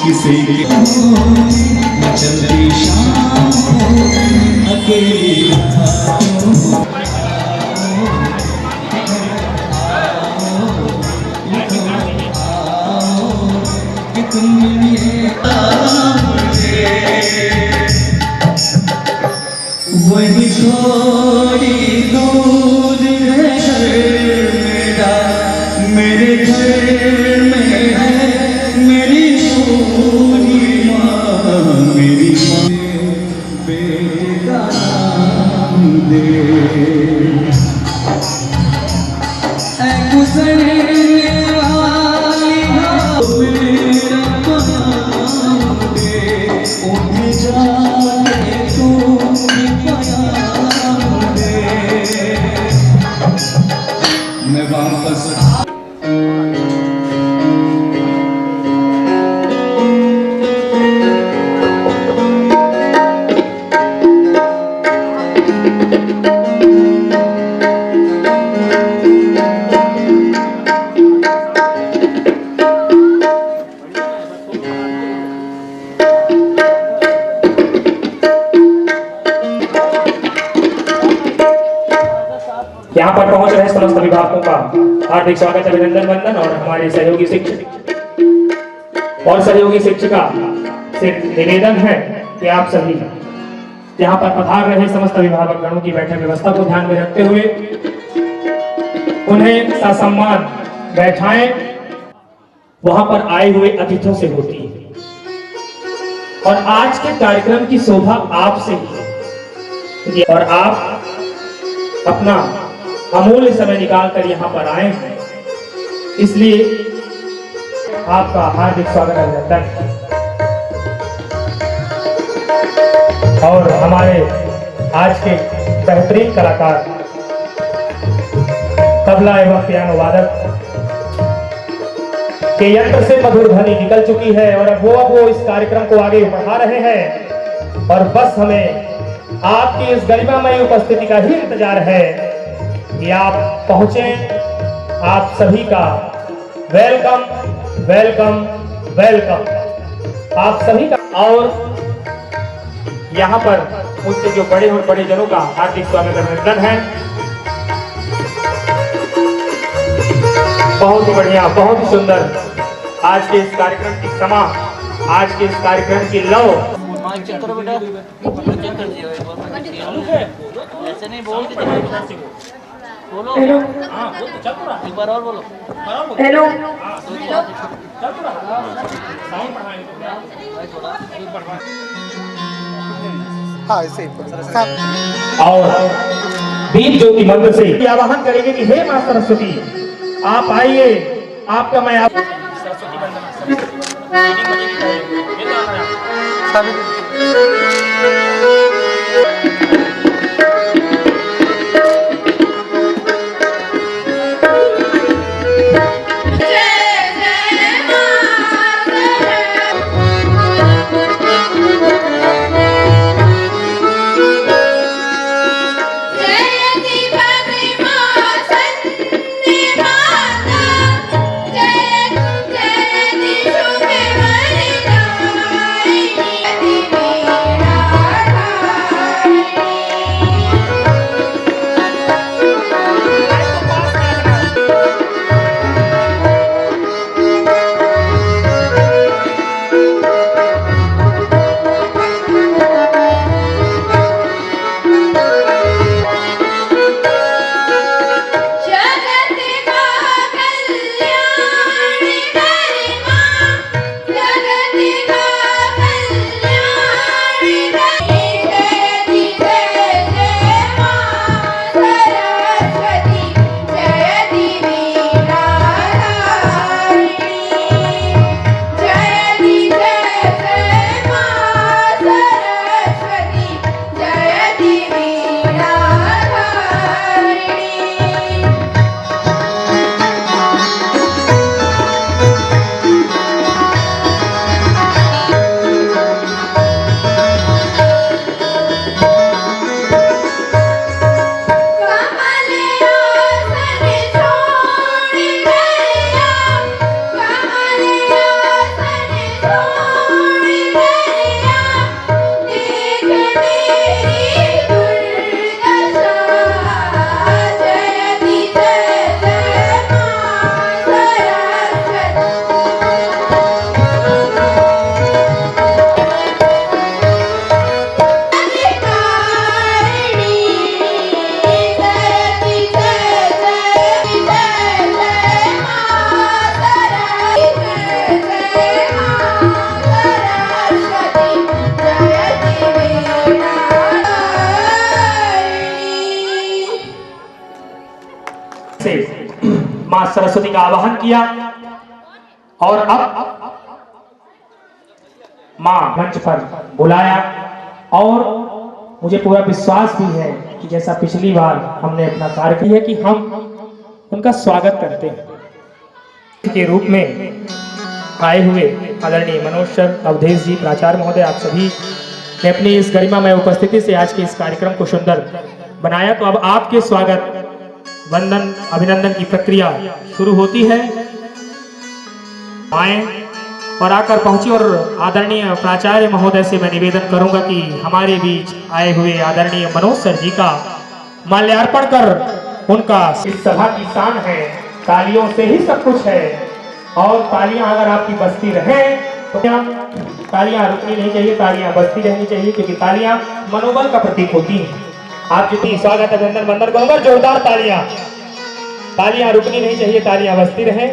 किसी की चलती शाम अकेली कि तुम ये वही थोड़ी दूर है मेरा, मेरे घर में है मेरी पूरी माँ, मेरी माँ बेटे का नाम दे। गुजरने वाली हो मेरा नाम दे, उठ जाए तू प्यार दे। मैं वापस यहाँ पर पहुंच रहे समस्त अभिभावकों का हार्दिक स्वागत, अभिनंदन, वंदन और हमारे सहयोगी शिक्षक और सहयोगी शिक्षिका से निवेदन है कि आप सभी यहाँ पर पधार रहे समस्त अभिभावक गणों की बैठक व्यवस्था को ध्यान में रखते हुए उन्हें ससम्मान बैठाएं। वहां पर आए हुए अतिथियों से होती है और आज के कार्यक्रम की शोभा आपसे ही, और आप अपना अमूल्य समय निकालकर यहाँ पर आए हैं, इसलिए आपका हार्दिक स्वागत अभिनंदन। और हमारे आज के बेहतरीन कलाकार तबला एवं पियानो वादक के यंत्र से मधुर ध्वनि निकल चुकी है और अब वो इस कार्यक्रम को आगे बढ़ा रहे हैं और बस हमें आपकी इस गरिमामय उपस्थिति का ही इंतजार है कि आप पहुंचे। आप सभी का वेलकम वेलकम वेलकम आप सभी का। और यहाँ पर मुझसे जो बड़े और बड़े जनों का हार्दिक स्वागत अभिनंदन है। बहुत ही बढ़िया, बहुत ही सुंदर आज के इस कार्यक्रम की समा, आज के इस कार्यक्रम की लव। चेक करो बेटा, चेक कर दिया ऐसे नहीं बोल के बोलो। हेलो, एक बार और बोलो। हेलो, हाँ ऐसे और दीप ज्योति मंत्र से आवाहन करेंगे कि हे मां सरस्वती आप आइए, आपका मैं आप सरस्वती सरस्वती का आवाहन किया और अब मां मंच पर बुलाया। और मुझे पूरा विश्वास भी है कि जैसा पिछली बार हमने अपना कार्य किया कि हम उनका स्वागत करते हैं के रूप में आए हुए आदरणीय मनोज सर, अवधेश जी, प्राचार्य महोदय, आप सभी ने अपनी इस गरिमामय उपस्थिति से आज के इस कार्यक्रम को सुंदर बनाया। तो अब आपके स्वागत, वंदन, अभिनंदन की प्रक्रिया शुरू होती है। आए और आकर पहुंची और आदरणीय प्राचार्य महोदय से मैं निवेदन करूंगा कि हमारे बीच आए हुए आदरणीय मनोज सर जी का माल्यार्पण कर उनका, इस सभा की शान है, तालियों से ही सब कुछ है। और तालियां अगर आपकी बजती रहे तो तालियां रुकनी नहीं चाहिए, तालियां बजती रहनी चाहिए, क्योंकि तालियां मनोबल का प्रतीक होती हैं। आप जितनी स्वागत अभिनंदन वंदन करूंगा, जोरदार तालियां, तालियां रुकनी नहीं चाहिए, तालियां बजती रहे।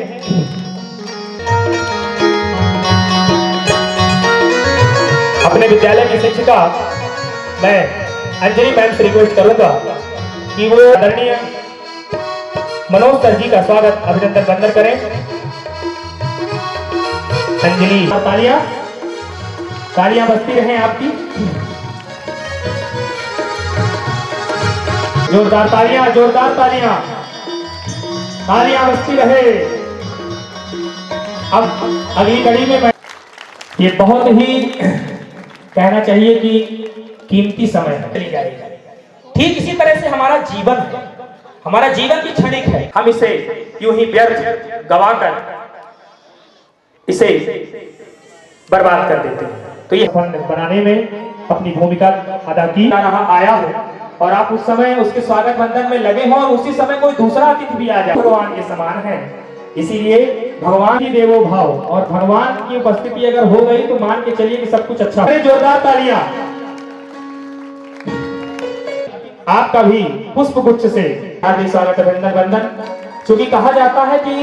अपने विद्यालय की शिक्षिका मैं अंजलि मैम से रिक्वेस्ट करूंगा कि वो आदरणीय मनोज सर जी का स्वागत अभिनंदन वंदन करें। अंजलि, तालियां, तालियां बजती रहे आपकी, जोरदार तालियां, जोरदार तालियां, तालियां बजती रहे। अब अगली कड़ी में ये बहुत ही कहना चाहिए कि कीमती समय है, चली जाएगा। ठीक इसी तरह से हमारा जीवन है, हमारा जीवन भी क्षणिक है। हम इसे यूं ही व्यर्थ गवाकर इसे बर्बाद कर देते हैं। तो ये बनाने में अपनी भूमिका अदा की रहा आया हो और आप उस समय उसके स्वागत वंदन में लगे हो और उसी समय कोई दूसरा अतिथि भी आ जाए, भगवान के समान है। इसीलिए भगवान की देवो भाव और भगवान की उपस्थिति अगर हो गई तो मान के चलिए कि सब कुछ अच्छा। जोरदार तालियां आपका भी पुष्प गुच्छ से हार्दिक स्वागत अभिनंदन वंदन। चूंकि कहा जाता है कि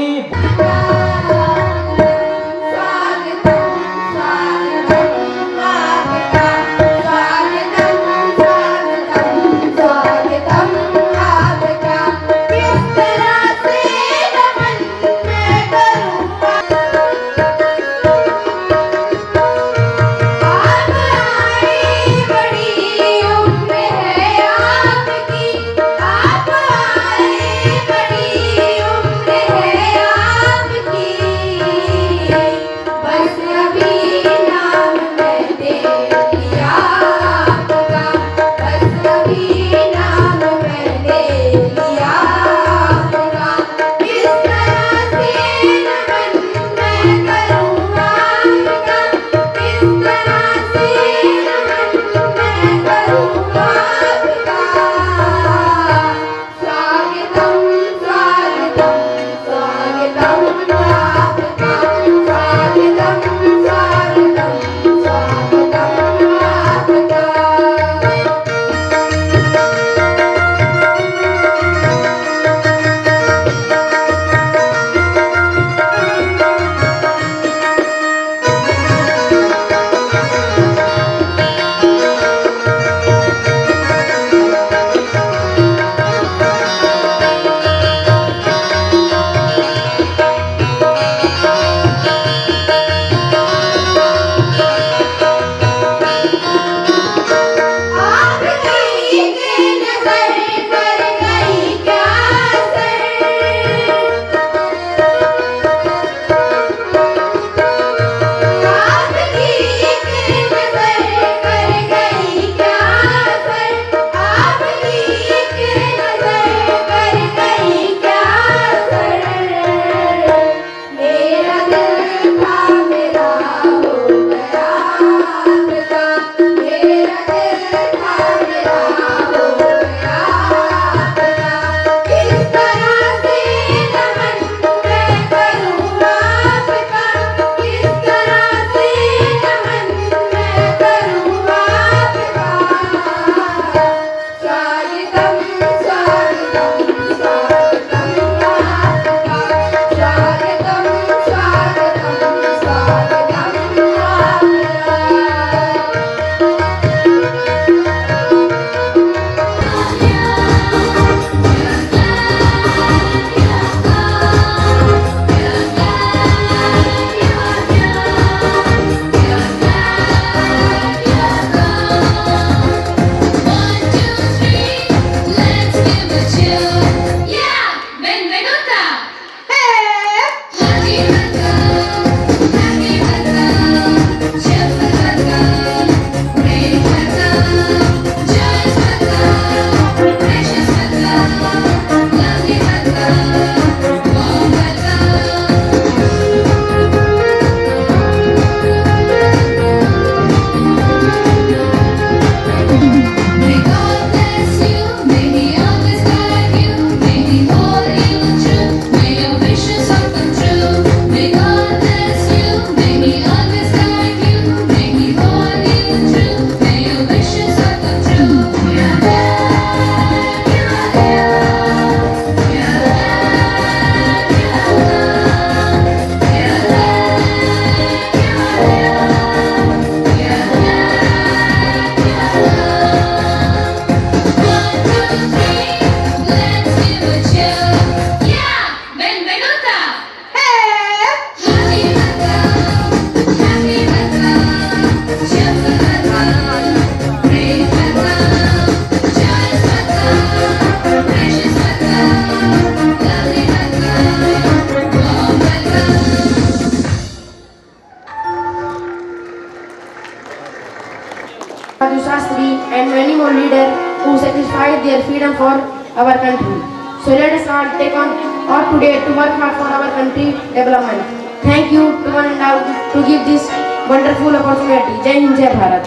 our leader who sacrificed their freedom for our country. So let us all take on or today to work hard for our country development. Thank you to one and all to give this wonderful opportunity. Jai Hind, Jai Bharat.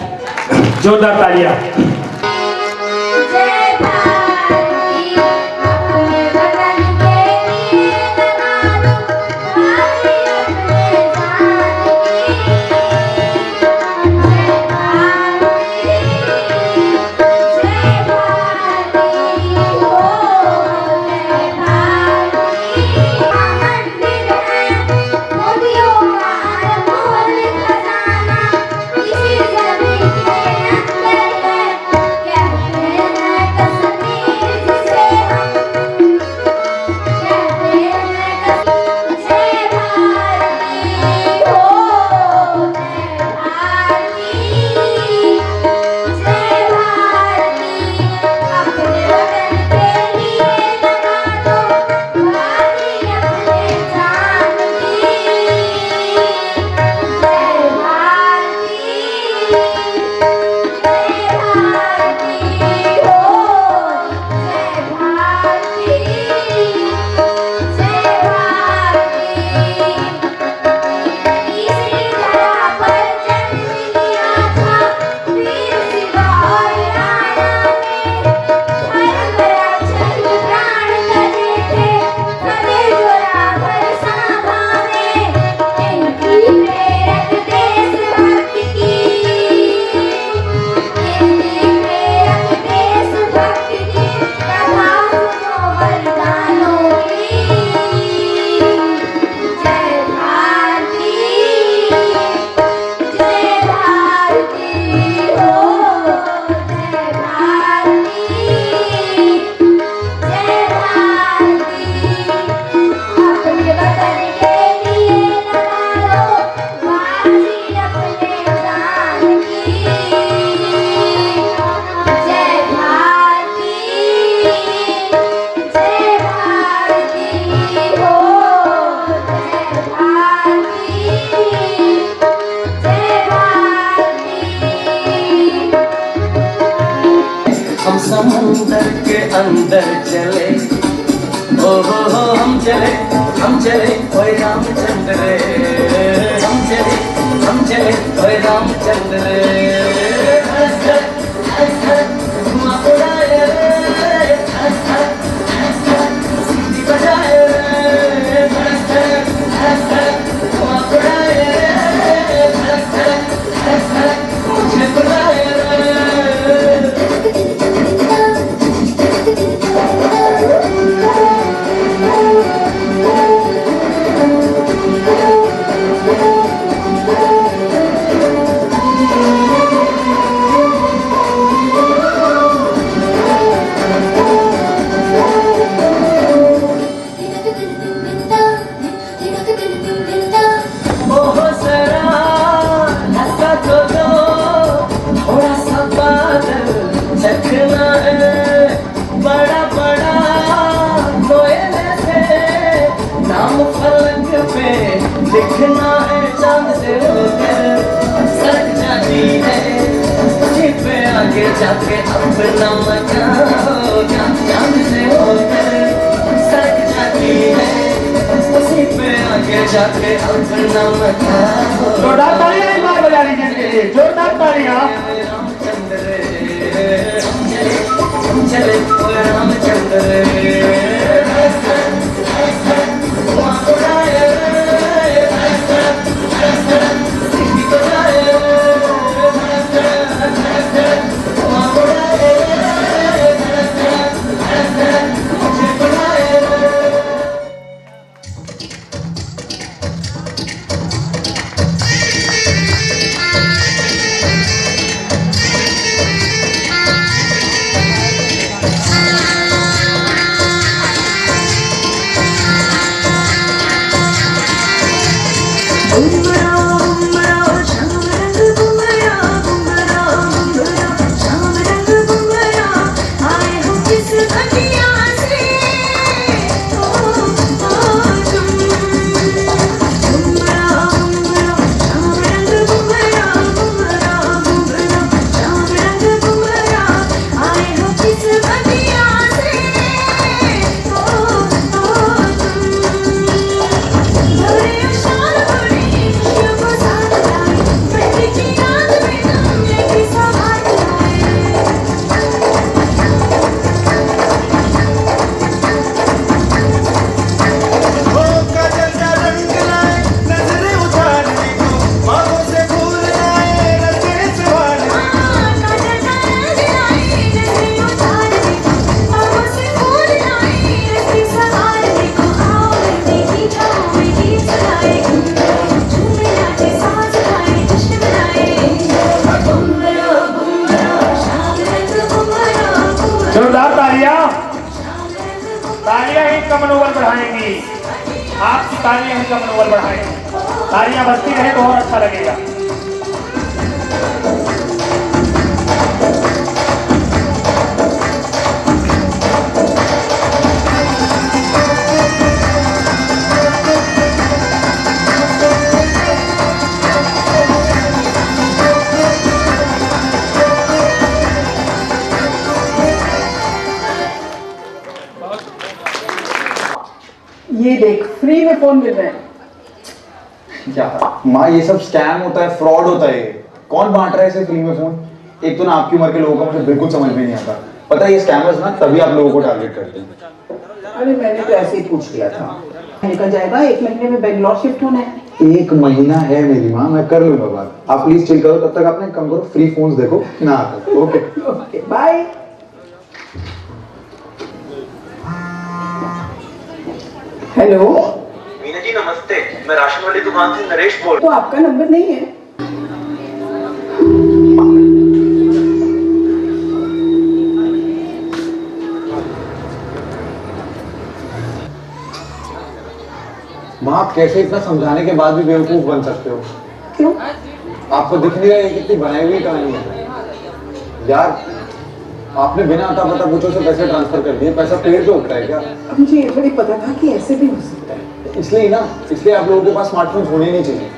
जोरदार तालियां। जय भारती अपने वतन के लिए लगा दो भाई अपने जान की। जय भारती हो जय भारती। मंदिर है मोतियों का अनमोल खजाना इसी जमीन के अंदर है। कहते हैं कश्मीर जिसे हम कहते हैं जय भारती हो जय भारती। जय भारती अपने वतन के लिए लगा दो भाई अपने जान की। जय भारती हो जय भारती। जय भारती इसी धरा पर जन्म लिया था वीर सिवा और राणा ने। धर्म रक्षक प्राण तजे थे कदे जोरा भर सांभा में। इनकी प्रेरक देशभक्ति की देशभक्ति की कथा सुनो बलिदानों की। जय भारती हो जय भारती। जय भारती अपने वतन के लिए लगा दो बाजी अपने जान की। जय भारती हो जय भारती। जय भारती हम समुंदर के अंदर चले, ओ हो हम चले ओए रामचंद्र रे। हम चले ओए रामचंद्र रे। धुआं उड़ाए रे, सीटी बजाए रे, धुआं उड़ाए रे, मुझे बुलाए रे। ओहो सरा हंसा तो दो, थोड़ा सा बादल चखना है। बड़ा बड़ा कोयले से नाम फलक पे लिखना है। चांद से होकर सड़क जाती है, उसी पे आगे जाके अपना मकान होगा। चांद से होकर सड़क जाती है, उसी पे आगे जाके अपना मकान होगा। जोरदार तालियां इस बार बजा लीजिए इसके लिए, जोरदार तालियां। रामचंद्र रे, हम चले ओए रामचंद्र रे। धुआं उड़ाए रे, सीटी बजाए रे, धुआं उड़ाए रे, मुझे बुलाए रे। तालियां इनका मनोबल बढ़ाएं। तालियां बजती रहे तो और अच्छा लगेगा। ये देख फ्री में फोन मिल रहे हैं। क्या माँ, ये सब स्कैम होता है, फ्रॉड होता है। कौन बांट रहा है इसे फ्री में फोन? एक तो ना आपकी उम्र के लोगों का मुझे बिल्कुल समझ में नहीं आता। पता है ये स्कैमर्स ना तभी आप लोगों को टारगेट करते हैं। अरे मैंने तो ऐसे ही पूछ लिया था। निकल जाएगा, 1 महीने में बेंगलोर शिफ्ट होना है। 1 महीना है मेरी माँ, मैं कर लूंगा बात। आप प्लीज चिल करो, तब तक आपने कम करो, फ्री फोन्स देखो ना आता। Okay okay bye. Hello Meena ji नमस्ते, मैं राशन वाली दुकान से नरेश बोल तो आपका नंबर नहीं है? माँ, आप कैसे इतना समझाने के बाद भी बेवकूफ बन सकते हो? क्यों? आपको दिख नहीं रहा है कितनी बनाई हुई कहानी है यार। आपने बिना आता पता पूछो से पैसे ट्रांसफर कर दिए। पैसा पेड़ पे उठता है क्या? अब मुझे ये थोड़ी पता था कि ऐसे भी हो सकता है। इसलिए ना, इसलिए आप लोगों के पास स्मार्टफोन होने नहीं चाहिए।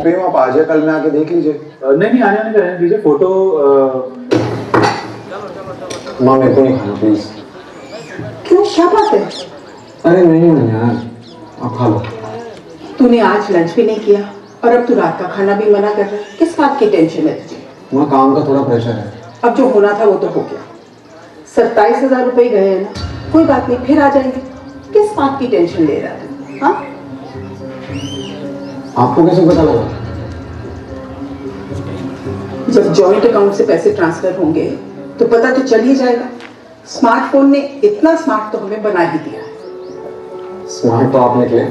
प्रेम आप आ जाए, कल में आके देख लीजिए। नहीं आने का रहने दीजिए। फोटो माँ मेरे को नहीं खाना प्लीज। क्यों, क्या बात है? अरे नहीं नहीं यार, आप खा लो। तूने आज लंच भी नहीं किया और अब तू रात का खाना भी मना कर रहा है। किस बात की टेंशन है तुझे? माँ काम का थोड़ा प्रेशर है। अब जो होना था वो तो हो गया। 27,000 रुपए गए हैं ना, कोई बात नहीं, फिर आ जाएंगे। किस बात की टेंशन ले रहा है? हाँ, आपको कैसे पता लगा? जब जॉइंट अकाउंट से पैसे ट्रांसफर होंगे तो पता तो चल ही जाएगा। स्मार्टफोन ने इतना स्मार्ट तो हमें बना ही दिया। स्मार्ट तो आप निकले,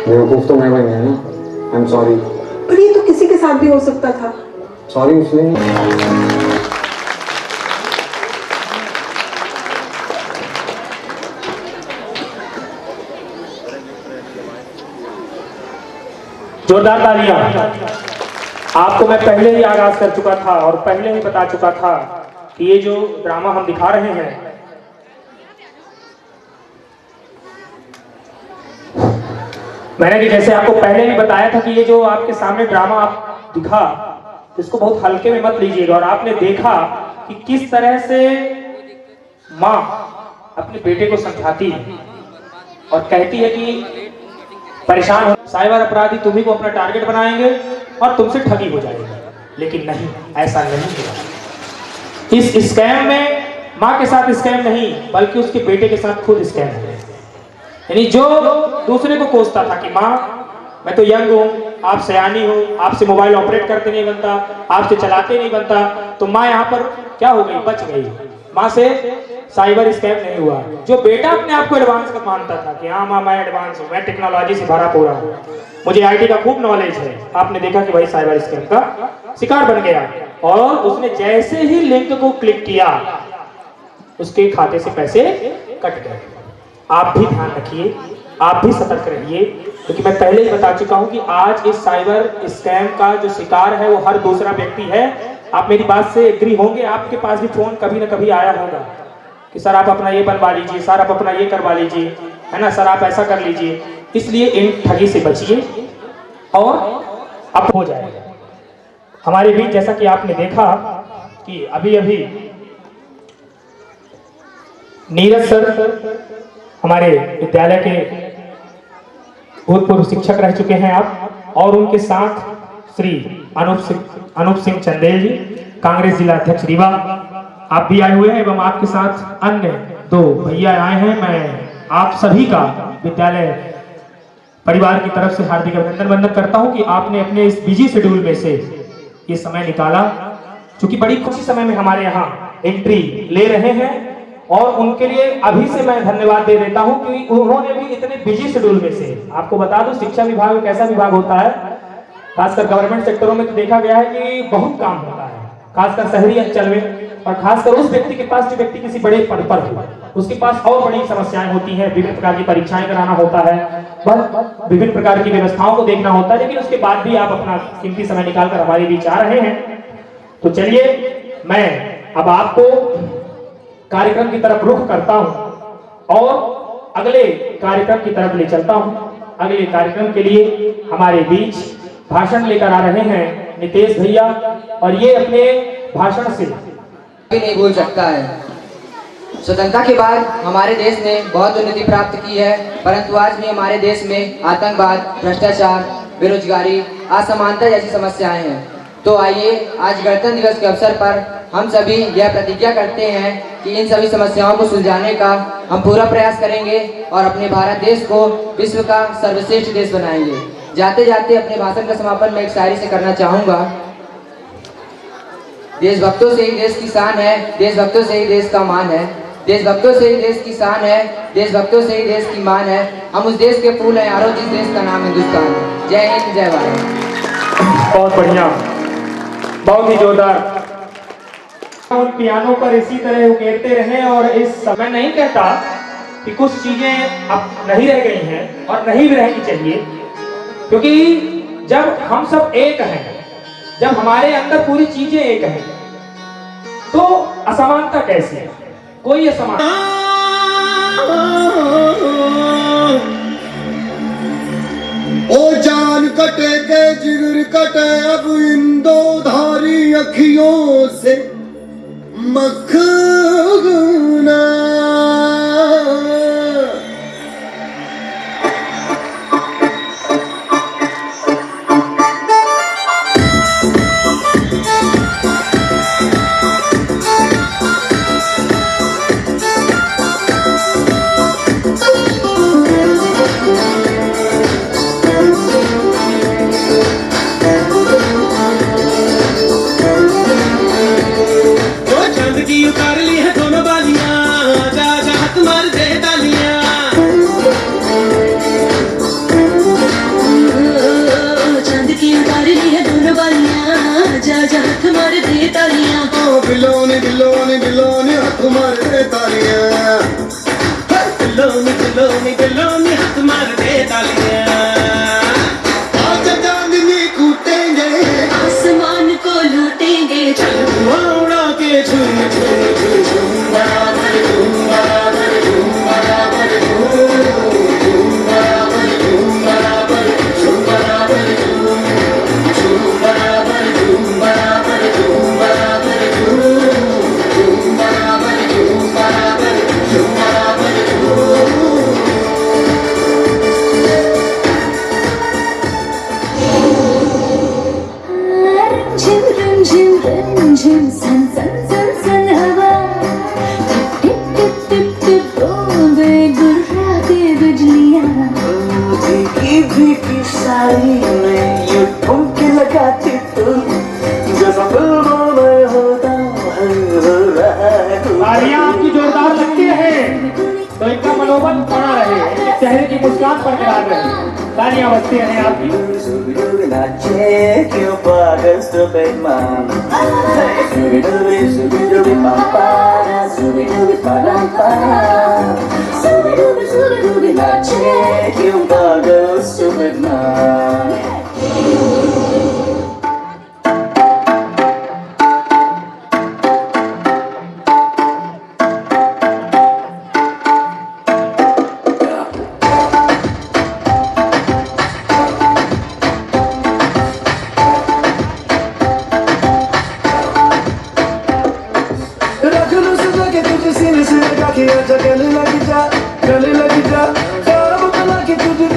बेवकूफ तो मैं बन गया ना। I am sorry. पर ये तो किसी के साथ भी हो सकता था। सॉरी इसलिए नहीं। जोरदार तालियां। आपको मैं पहले ही आगाज कर चुका था और पहले ही बता चुका था कि ये जो ड्रामा हम दिखा रहे हैं, मैंने कि जैसे आपको पहले भी बताया था कि ये जो आपके सामने ड्रामा आप दिखा, इसको बहुत हल्के में मत लीजिएगा। और आपने देखा कि किस तरह से माँ अपने बेटे को समझाती है और कहती है कि परेशान हो, साइबर अपराधी तुम्ही को अपना टारगेट बनाएंगे और तुमसे ठगी हो जाएगी। लेकिन नहीं, ऐसा नहीं होगा। इस स्कैम में माँ के साथ स्कैम नहीं, बल्कि उसके बेटे के साथ खुद स्कैम है। यानी जो दूसरे को कोसता था कि माँ मैं तो यंग हूँ, आप सयानी हो, आपसे मोबाइल ऑपरेट करते नहीं बनता, आपसे चलाते नहीं बनता, तो माँ यहाँ पर क्या हो गई, बच गई। माँ से साइबर स्कैम नहीं हुआ। जो बेटा अपने आप को एडवांस का मानता था कि हाँ माँ मैं एडवांस हूँ, मैं टेक्नोलॉजी से भरा पूरा हूँ, मुझे आईटी का खूब नॉलेज है, आपने देखा कि भाई साइबर स्कैम का शिकार बन गया। और उसने जैसे ही लिंक को क्लिक किया, उसके खाते से पैसे कट गए। आप भी ध्यान रखिए, आप भी सतर्क रहिए, क्योंकि मैं पहले ही बता चुका हूं कि आज इस साइबर स्कैम का जो शिकार है वो हर दूसरा व्यक्ति है। आप मेरी बात से एग्री होंगे, आपके पास भी फोन कभी ना कभी आया होगा कि सर आप अपना ये बनवा लीजिए, सर आप अपना ये करवा लीजिए, है ना, सर आप ऐसा कर लीजिए। इसलिए इन ठगी से बचिए और अब हो जाएगा। हमारे बीच जैसा कि आपने देखा कि अभी अभी नीरज सर हमारे विद्यालय के भूतपूर्व शिक्षक रह चुके हैं आप, और उनके साथ श्री अनूप सिंह चंदेल जी, कांग्रेस जिला अध्यक्ष रीवा, आप भी आए हुए हैं, एवं आपके साथ अन्य 2 भैया आए हैं। मैं आप सभी का विद्यालय परिवार की तरफ से हार्दिक अभिनंदन करता हूं कि आपने अपने इस बिजी शेड्यूल में से ये समय निकाला, क्योंकि बड़ी खुशी समय में हमारे यहाँ एंट्री ले रहे हैं। और उनके लिए अभी से मैं धन्यवाद दे देता हूं कि उन्होंने भी इतने बिजी शेड्यूल में से, आपको बता दूं शिक्षा विभाग एक ऐसा विभाग होता है, खासकर गवर्नमेंट सेक्टरों में तो देखा गया है कि बहुत काम होता है, खासकर शहरी अंचल में और खासकर उस व्यक्ति के पास जो व्यक्ति किसी बड़े पद पर हो, उसके पास और बड़ी समस्याएं होती हैं, विभिन्न प्रकार की परीक्षाएं कराना होता है, विभिन्न प्रकार की व्यवस्थाओं को देखना होता है, लेकिन उसके बाद भी आप अपना कीमती समय निकालकर हमारे बीच आ रहे हैं। तो चलिए मैं अब आपको कार्यक्रम की तरफ रुख करता हूं और अगले कार्यक्रम की तरफ ले चलता हूं। अगले कार्यक्रम के लिए हमारे बीच भाषण लेकर आ रहे हैं नितेश भैया, और ये अपने भाषण से भी नहीं भूल सकता है। स्वतंत्रता के बाद हमारे देश ने बहुत उन्नति प्राप्त की है, परंतु आज भी हमारे देश में आतंकवाद, भ्रष्टाचार, बेरोजगारी, असमानता जैसी समस्याएं हैं। तो आइए आज गणतंत्र दिवस के अवसर पर हम सभी यह प्रतिज्ञा करते हैं कि इन सभी समस्याओं को सुलझाने का हम पूरा प्रयास करेंगे और अपने भारत देश को विश्व का सर्वश्रेष्ठ देश बनाएंगे। जाते जाते अपने भाषण का समापन मैं एक शायरी से करना चाहूँगा। देशभक्तों से ही देश की शान है, देशभक्तों से ही देश का मान है, देशभक्तों से ही देश की शान है, देशभक्तों से ही देश की मान है। हम उस देश के फूल हैं यारो जिस देश का नाम हिंदुस्तान है। जय हिंद, जय भारत। बहुत बढ़िया, बहुत ही जोरदार। उन पियानों पर इसी तरह उकेरते रहें, और इस समय नहीं कहता कि कुछ चीजें अब नहीं रह गई हैं और नहीं भी रहनी चाहिए, क्योंकि जब हम सब एक हैं, जब हमारे अंदर पूरी चीजें एक हैं, तो असमानता कैसी है? कोई असमानता ओ जान कटे के जिगर कटे अब इन दो धारी अखियों से मखना। बिलोने बिलोने बिलोने हाथ मार दे तालियां, बिलोने बिलोने बिलोने हाथ मार दे तालियां। आज चांदनी कूटेंगे, आसमान को लूटेंगे, उड़ा के झूम झूम झूम झूम बराबर झूम बराबर झूम बराबर झूम बराबर झूम बराबर झूम बराबर झूम झूम बराबर झूम बराबर झूम बराबर झूम बराबर झूम बराबर झूम बराबर झिम झिम झिम झिम झिम सन सन सन सन हवा, टिप टिप टिप टिप बूंदे गुर्राते बिजलियां। भीगी भीगी साड़ी में यूं ठुमके लगाती तू, जैसा बुलबुल में होता है। तालियां आपकी जोरदार लगती है तो इनका मनोबल बना रहे, चेहरे की मुस्कान बरकरार रहे। तालियां बजती रहे आपकी। नाचे क्यों पागल stupid mom, Scooby-Dooby Scooby-Dooby papa, Scooby-Dooby pa-dum-pa, Scooby-Dooby Scooby-Dooby नाचे क्यों पागल stupid mom। गले लग जा, गले लग जा, ख्वाब बना के तुझे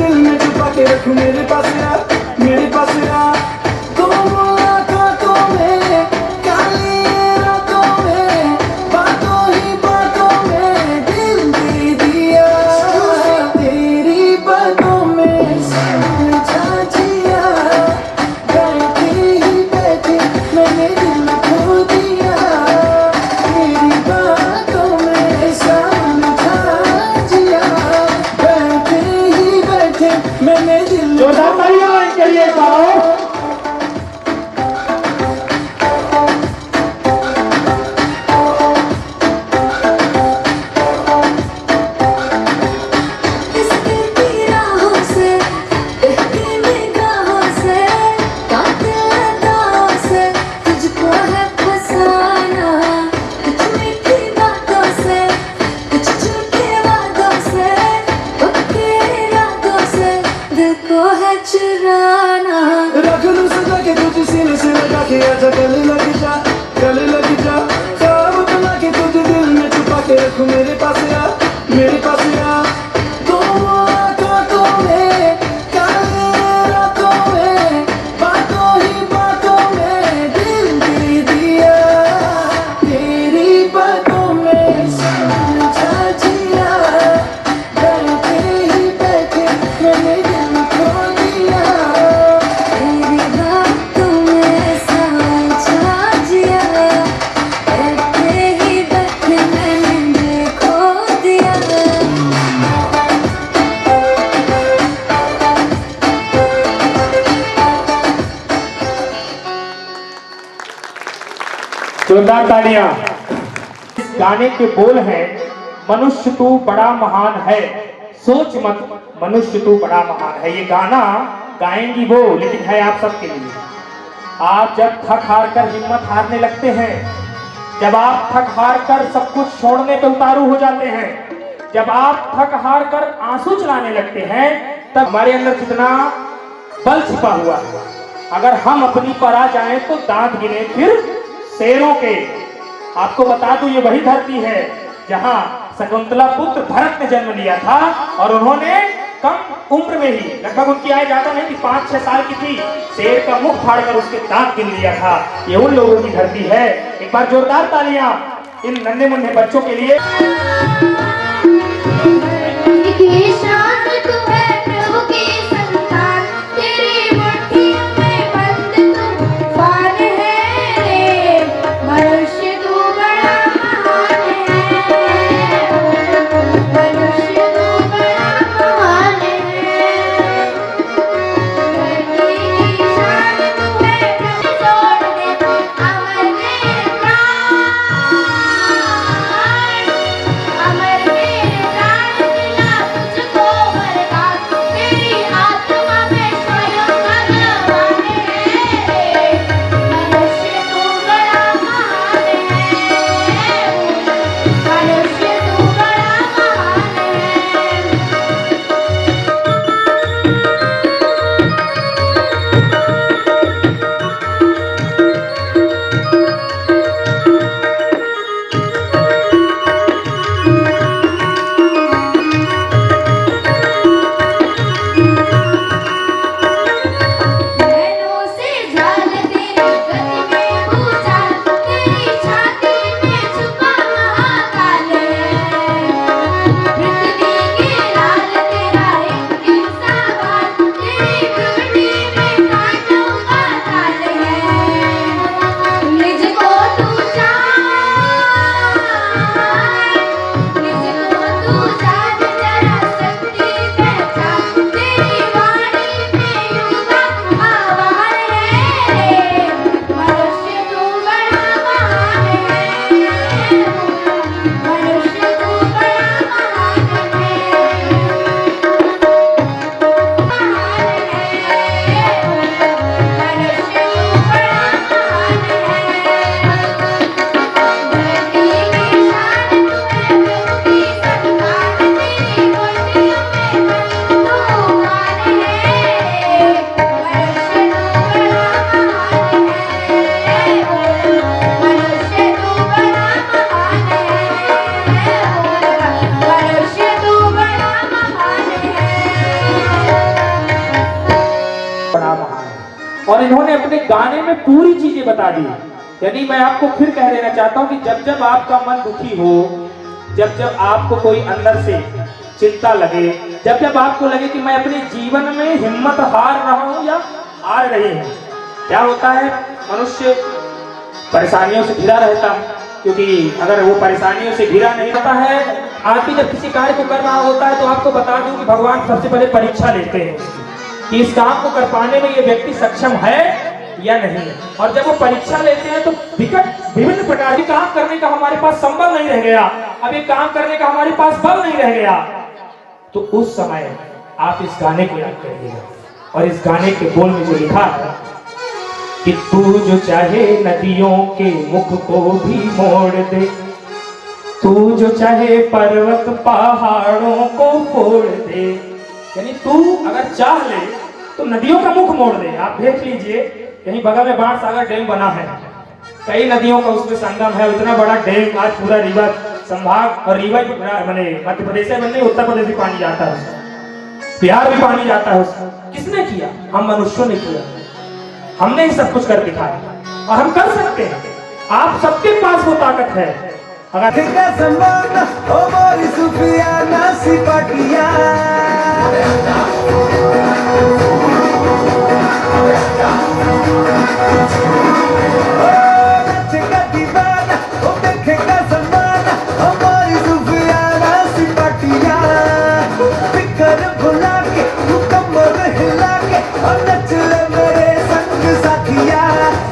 जोरदार तालियां। इस गाने के बोल हैं, मनुष्य तू बड़ा महान है, सोच मत मनुष्य तू बड़ा महान है। ये गाना गाएंगी वो, लेकिन है आप सबके लिए। आप जब थक हार कर हिम्मत हारने लगते हैं, जब आप थक हार कर सब कुछ छोड़ने पे उतारू हो जाते हैं, जब आप थक हार कर आंसू चलाने लगते हैं, तब हमारे अंदर कितना बल छिपा हुआ है। अगर हम अपनी पर आ जाएं तो दांत गिने फिर शेरों के। आपको बता दूं, ये वही धरती है जहां शकुंतला पुत्र भरत ने जन्म लिया था, और उन्होंने कम उम्र में ही, लगभग उनकी आयु ज्यादा नहीं थी, 5-6 साल की थी, शेर का मुख फाड़कर उसके दांत गिन लिया था। ये उन लोगों की धरती है। एक बार जोरदार तालियां इन नन्हे मुन्ने बच्चों के लिए। शान तू है प्रभु की संतान, तेरी मुट्ठियों में बंद तूफान है रे, मनुष्य तू बड़ा महान है, मनुष्य तू बड़ा महान है। तेरी शान तू है प्रभु, छोड़ दे अमर मेरे प्राण, अमर मेरे प्राण मिला तुझको वरदान, तेरी आत्मा में स्वयं भगवान है, मनुष्य तू बड़ा महान है, मनुष्य तू बड़ा महान है। नैनों से झाल तेरी गति में भूचाल, तेरी छाती में छुपा महाकाल है, पृथ्वी के लाल तेरा एक सा बाल, तेरी पृथ्वी में कांटों का ताल है। निजको तू जान, निजको तू जान जरा शक्ति पहचान, तेरी वाणी में युगा आवार है, मनुष्य तू बड़ा महान है, मनुष्य तू बड़ा महान है, मनुष्य तू बड़ा महान है। धरती की शान तू है प्रभु की संतान, तेरी मुट्ठियों में बंद तूफान है, मनुष्य तू बड़ा महान है, मनुष्य तू बड़ा महान है, मनुष्य तू बड़ा महान है। बड़ा महान है। और इन्होंने अपने गाने में पूरी चीजें बता दी। यानी मैं आपको फिर कह देना चाहता हूँ कि जब जब आपका मन दुखी हो, जब जब आपको कोई अंदर से चिंता लगे, जब जब आपको लगे कि मैं अपने जीवन में हिम्मत हार रहा हूँ या हार रही हूँ, क्या होता है, मनुष्य परेशानियों से घिरा रहता है। क्योंकि अगर वो परेशानियों से घिरा नहीं रहता है, आदमी जब किसी कार्य को कर रहा होता है तो आपको बता दूं कि भगवान सबसे पहले परीक्षा लेते हैं कि इस काम को कर पाने में ये व्यक्ति सक्षम है या नहीं। और जब वो परीक्षा लेते हैं तो विभिन्न प्रकार के काम करने का हमारे पास संबल नहीं रह गया, अब ये काम करने का हमारे पास बल नहीं रह गया, तो उस समय आप इस गाने को याद करिएगा। और इस गाने के बोल में जो लिखा है कि तू जो चाहे नदियों के मुख को भी मोड़ दे, तू जो चाहे पर्वत पहाड़ों को फोड़ दे। यानी तू अगर चाह ले तो नदियों का मुख मोड़ दे। आप देख लीजिए, यहीं बगल में बाण सागर डैम बना है, कई नदियों का उसमें संगम है, उतना बड़ा डैम। आज पूरा रीवा संभाग और रीवा मैंने मध्य प्रदेश में नहीं, उत्तर प्रदेश भी पानी जाता है उसका, बिहार भी पानी जाता है उसका। किसने किया? हम मनुष्यों ने किया। हमने ही सब कुछ कर दिखाया और हम कर सकते हैं। आप सबके पास वो ताकत है। अगर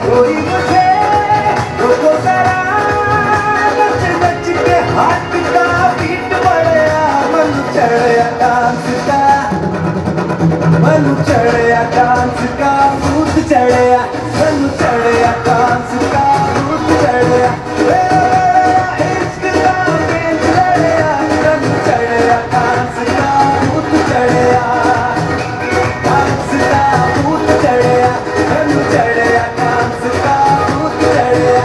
कोई मुझे रोको जरा चढ़या डांस का मनु चढ़या डांस का भूत चढ़या मनु चढ़या डांस का भूत चढ़या इश्क का पेच चढ़या मनु चढ़या डांस का भूत चढ़या डांस का भूत चढ़या मनु चढ़या डांस का भूत चढ़या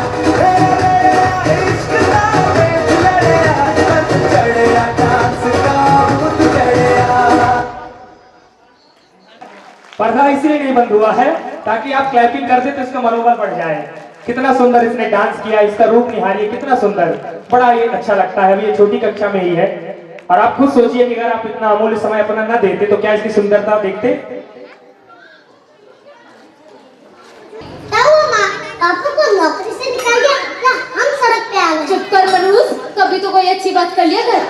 इश्क का पेच चढ़या मनु चढ़या डांस का भूत चढ़या। पर्दा इसलिए नहीं बंद हुआ है ताकि आप क्लैपिंग करते तो इसका मनोबल बढ़ जाए। कितना सुंदर इसने डांस किया, इसका रूप निहारिए कितना सुंदर, बड़ा ये अच्छा लगता है। अभी ये छोटी कक्षा में ही है और आप खुद सोचिए कि अगर आप इतना अमूल्य समय अपना ना देते तो क्या इसकी सुंदरता देखते। पापा को नौकरी से निकाल दिया ना, हम सड़क पे आ गए। चुप कर मनोज, कभी तो कोई अच्छी बात कर लिया कर।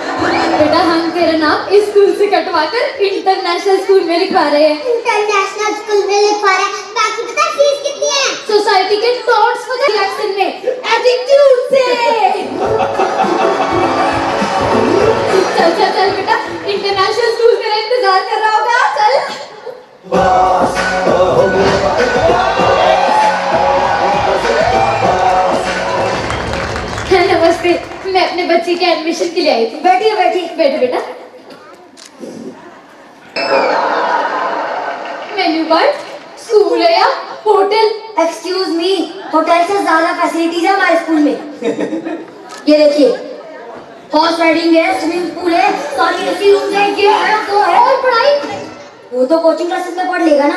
बेटा हम तेरा नाम इस स्कूल से कटवाकर इंटरनेशनल स्कूल में लिखवा रहे हैं। इंटरनेशनल स्कूल में लिखवा रहे हैं। बाकी पता फीस कितनी है? सोसाइटी के थॉट्स को रिएक्शन में एटीट्यूड से। चल चल चल बेटा, इंटरनेशनल स्कूल तेरा इंतजार कर रहा होगा, चल। नमस्ते, मैं अपने बच्चे के एडमिशन के लिए आई थी। बैठिए बैठिए, बैठो बेटा। मेन्यू कार्ड, स्कूल है या होटल? एक्सक्यूज मी, होटल से ज्यादा फैसिलिटीज है हमारे स्कूल में। ये देखिए, हॉर्स राइडिंग है, स्विमिंग पूल है, सारी एसी रूम्स है, ये है तो है। और पढ़ाई? वो तो कोचिंग क्लासेस में पढ़ लेगा ना।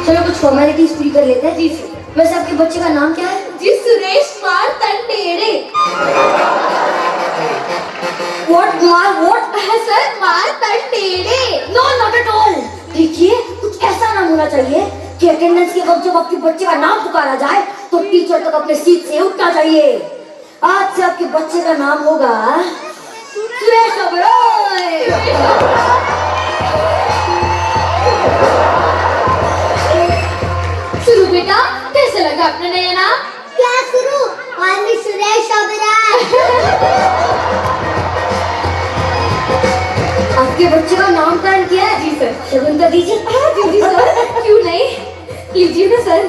चलो कुछ फॉर्मेलिटीज पूरी कर लेते हैं। जी सर। वैसे आपके बच्चे का नाम क्या है? जी सुरेश कुमार तंडेरे। What है sir, Kumar Tandere. No, not at all. देखिए, कुछ ऐसा नाम होना चाहिए कि अटेंडेंस के वक्त जब आपके बच्चे का नाम पुकारा जाए तो टीचर तक अपने सीट से उठना चाहिए। आज से आपके बच्चे का नाम होगा सुरेश ओबेरॉय। शुरू बेटा, कैसे लगा अपना नया नाम? क्या शुरू? आर्मी सुरेश ओबेरॉय। आपके बच्चे का नामकरण किया है? जी सर। शगुन कर दीजिए। जी जी सर, क्यों नहीं, लीजिए ना सर।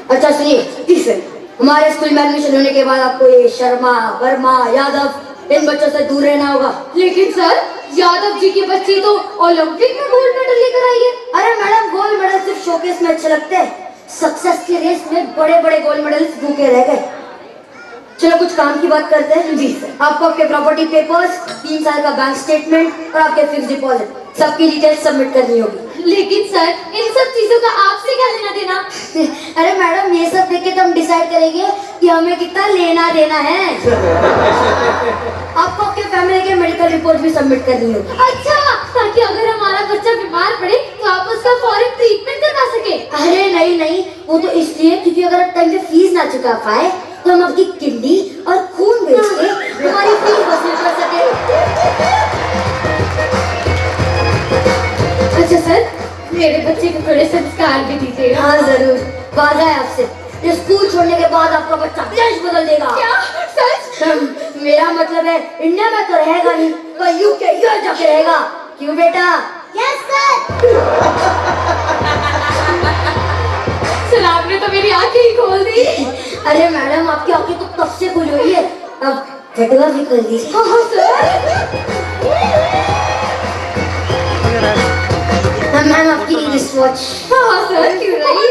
अच्छा सुनिए। जी सर। हमारे स्कूल में एडमिशन होने के बाद आपको ये शर्मा, वर्मा, यादव इन बच्चों से दूर रहना होगा। लेकिन सर, यादव जी की बच्ची तो ओलंपिक में गोल्ड मेडल लेकर आई है। अरे मैडम, गोल्ड मेडल सिर्फ शोकेस में अच्छे लगते हैं, सक्सेस के रेस में बड़े बड़े गोल्ड मेडल्स भूखे रह गए। चलो कुछ काम की बात करते हैं। जी सर। आपको आपके प्रॉपर्टी पेपर्स, 3 साल का बैंक स्टेटमेंट और आपके फिक्स डिपॉजिट सबकी डिटेल्स सबमिट करनी होगी। लेकिन सर, इन सब चीजों का आपसे क्या लेना देना? अरे मैडम, ये सब देख के तो हम डिसाइड करेंगे कि हमें कितना लेना देना है। आपको आपके फैमिली के मेडिकल रिपोर्ट भी सबमिट करनी होगी। अच्छा, ताकि अगर हमारा बच्चा बीमार पड़े तो आप उसका फौरन ट्रीटमेंट करवा सके। अरे नहीं नहीं, वो तो इसलिए क्योंकि अगर आप टाइम पे फीस ना चुका पाए तो हम आपकी किडनी और खून बेच के हमारी फीस वसूल कर सके। अच्छा सर, मेरे बच्चे को थोड़े संस्कार भी दीजिएगा। हाँ जरूर, वादा है आपसे। ये स्कूल छोड़ने के बाद आपका बच्चा देश बदल देगा। क्या सच? मेरा मतलब है इंडिया में तो रहेगा नहीं, तो यूके यूएस जाके रहेगा। क्यों बेटा? Yes sir. सर, आपने तो मेरी आंखें ही खोल दी। अरे मैडम, आपकी आंखें तो कब से खुली हुई है, अब फटवा भी कर दीजिए। हाँ सर। मैम आपकी रिस्ट वॉच। हाँ सर, क्यों नहीं,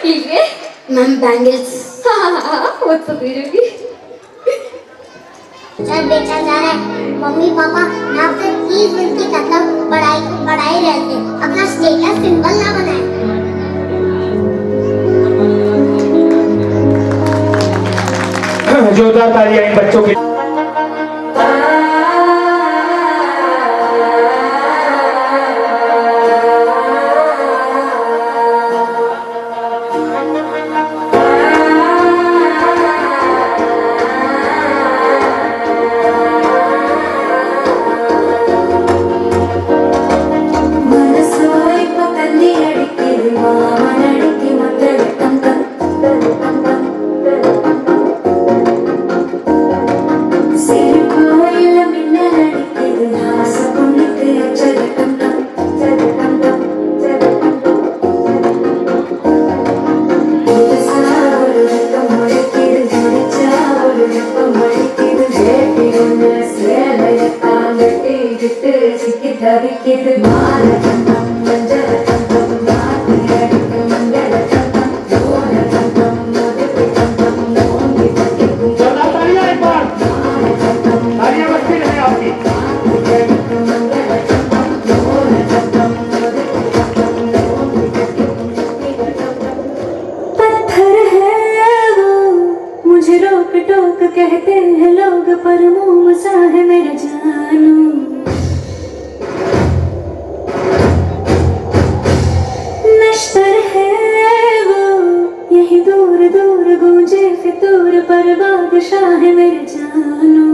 लीजिए। Ma'am bangles. हाँ वो तो मेरी। सर बेटा जा रहा है। मम्मी पापा मैं आपसे प्लीज विनती करता हूँ, पढ़ाई रहते अपना स्टेटस सिंबल ना बनाए। जोरदार तालियां इन बच्चों के। कहते हैं लोग पर मुंह सा है मेरा जानू। नश्तर है वो यही दूर दूर गूंजे फितूर पर बादशाह है मेरे जानू।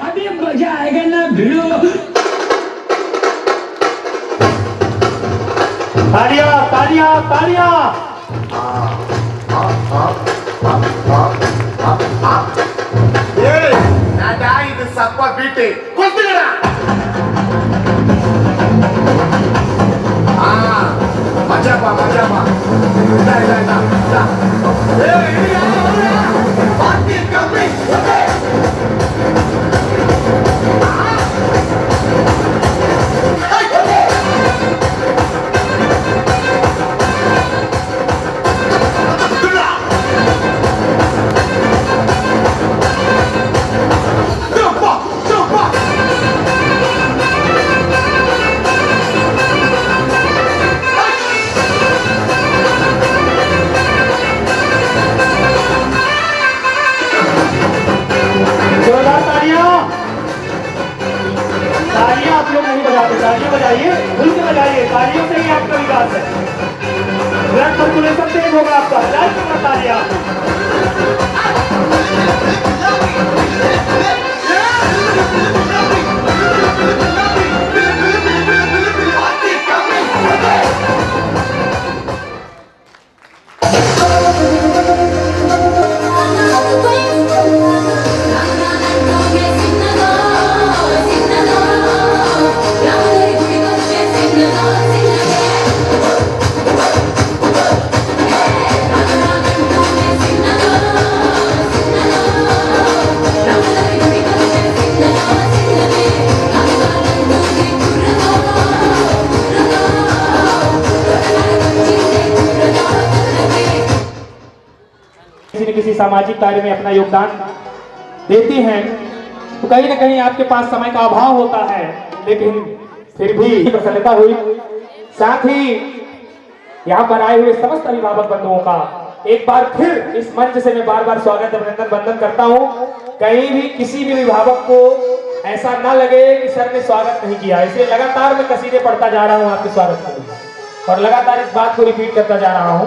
अभी मजा आएगा ना भिड़ो। तालियां तालियां तालियां। இது சப்பா பீட்டு கொத்துங்கடா. மஜாப்பா மஜாப்பா. இதா இதா இதா. ஏய் இடியா இடியா. பாட்டி கம்மி. तालियां बजाइए, खुल के बजाइए, तालियों से ही आपका विकास है। ब्लड सर्कुलेशन तेज होगा आपका। लाइट में तालियां। किसी न किसी सामाजिक कार्य में अपना योगदान देते हैं तो कहीं न कहीं आपके पास समय का अभाव होता है, लेकिन फिर भी प्रसन्नता हुई। साथ ही यहाँ पर आए हुए समस्त अभिभावक बंधुओं का एक बार फिर इस मंच से मैं बार बार स्वागत अभिनंदन वंदन करता हूँ। कहीं भी किसी भी अभिभावक को ऐसा न लगे कि सर ने स्वागत नहीं किया, इसलिए लगातार मैं कसीदे पढ़ता जा रहा हूँ आपके स्वागत के लिए और लगातार इस बात को रिपीट करता जा रहा हूँ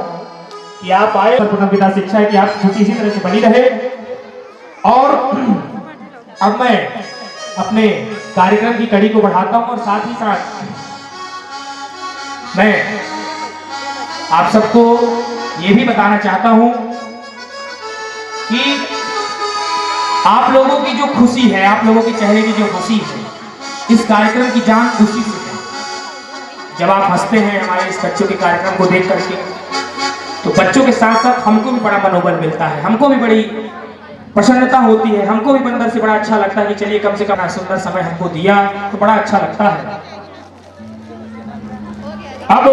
कि आप आए। पिता शिक्षा है कि आप कुछ इसी तरह से बनी रहे। और अब मैं अपने कार्यक्रम की कड़ी को बढ़ाता हूं और साथ ही साथ मैं आप सबको ये भी बताना चाहता हूं कि आप लोगों की जो खुशी है, आप लोगों के चेहरे की जो खुशी है, इस कार्यक्रम की जान खुशी से है। जब आप हंसते हैं हमारे इस बच्चों के कार्यक्रम को देख करके, तो बच्चों के साथ साथ हमको भी बड़ा मनोबल मिलता है, हमको भी बड़ी प्रसन्नता होती है, हमको भी अंदर से बड़ा अच्छा लगता है कि चलिए कम से कम सुंदर समय हमको दिया तो बड़ा अच्छा लगता है। अब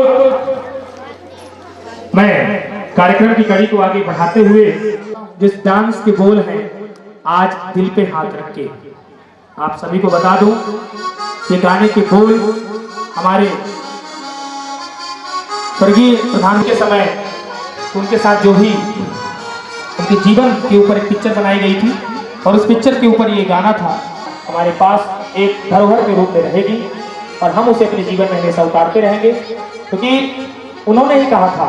मैं कार्यक्रम की कड़ी को आगे बढ़ाते हुए जिस डांस के बोल हैं, आज दिल पे हाथ रख के आप सभी को बता दूं, ये गाने के बोल हमारे स्वर्गीय प्रधान के समय उनके साथ जो भी उनके जीवन के ऊपर एक पिक्चर बनाई गई थी और उस पिक्चर के ऊपर ये गाना था। हमारे पास एक धरोहर के रूप में रहेगी और हम उसे अपने जीवन में हमेशा उतारते रहेंगे, क्योंकि उन्होंने ही कहा था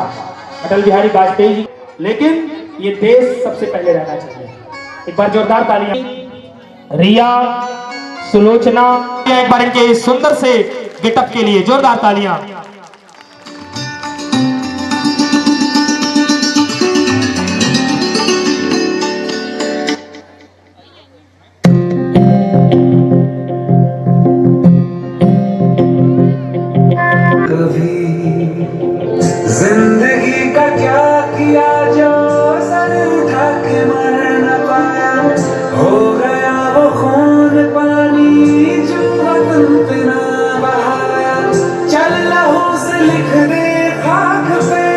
अटल बिहारी वाजपेयी जी, लेकिन ये देश सबसे पहले रहना चाहिए। एक बार जोरदार तालियां रिया, सुलोचना, एक बार इनके इस सुंदर से गेटअप के लिए जोरदार तालियां। जिंदगी का क्या किया जो सर उठा के मर न पाया, हो गया वो खून पानी जो वतन पे ना बहाया, चल लहू से लिख दे खाक पे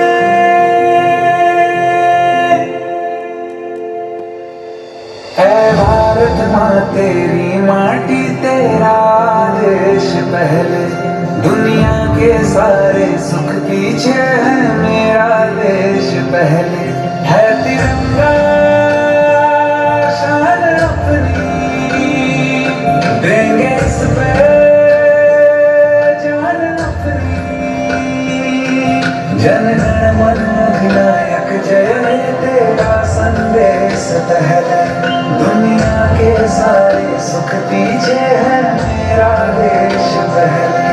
ऐ भारत माँ तेरी माटी तेरा देश पहले, दुनिया के सारे सुख पीछे है मेरा देश पहले, है तिरंगा शान अपनी देंगे इस पे जान अपनी, जन गण मन अधिनायक जय हे तेरा संदेश पहले, दुनिया के सारे सुख पीछे है मेरा देश पहले।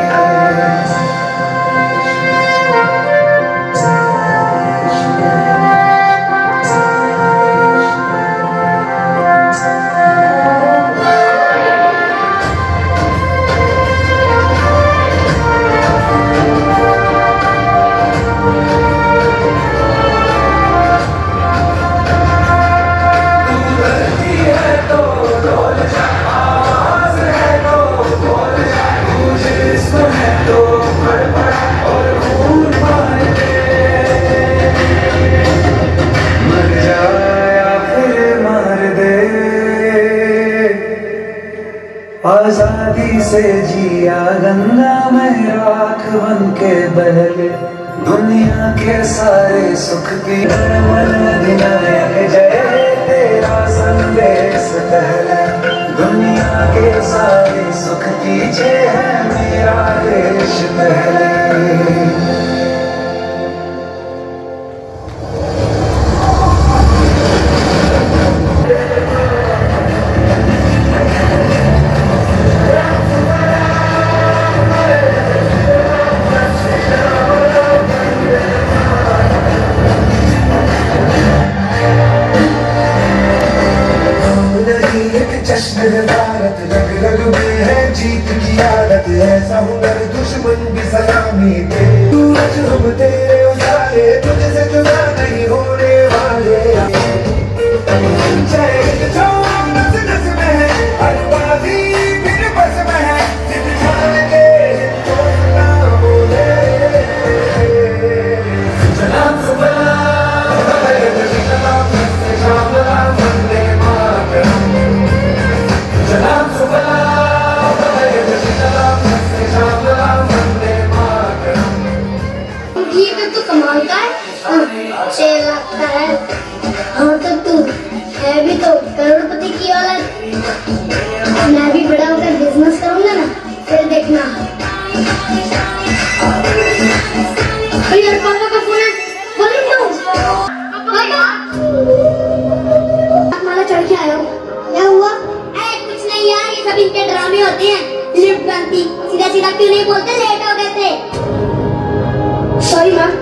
आजादी से जिया गंगा में राख बन के बहले, दुनिया के सारे सुख की मन अधिनायक जय तेरा संदेश पहले, दुनिया के सारे सुख पीछे है मेरा देश पहले। जश्न है भारत रग रग में है जीत की आदत, ऐसा हुनर दुश्मन भी सलामी दे, सूरज हम तेरे उजाले तुझसे जुदा नहीं होने वाले, जय जो नस नस में है हर बाजी फिर बस में है, जिद ठान के तो ना बोले सलाम सलाम सलाम सलाम वंदे मातरम, सलाम सलाम सलाम वंदे मातरम। ये तो कमाल का है, 6 लाख का है, हाँ तो तू है भी तो करोड़पति की औलाद, मैं भी बड़ा होकर बिजनेस करूंगा ना, फिर देखना। यार पापा का फोन है, बोलो क्यों? पापा माला चढ़ के आया हूँ, क्या हुआ? कुछ नहीं यार, ये सब इनके ड्रामे होते हैं, लिफ्ट बनती, सीधा सीधा क्यों नहीं बोलते, लेट हो गए थे। सॉरी मैम,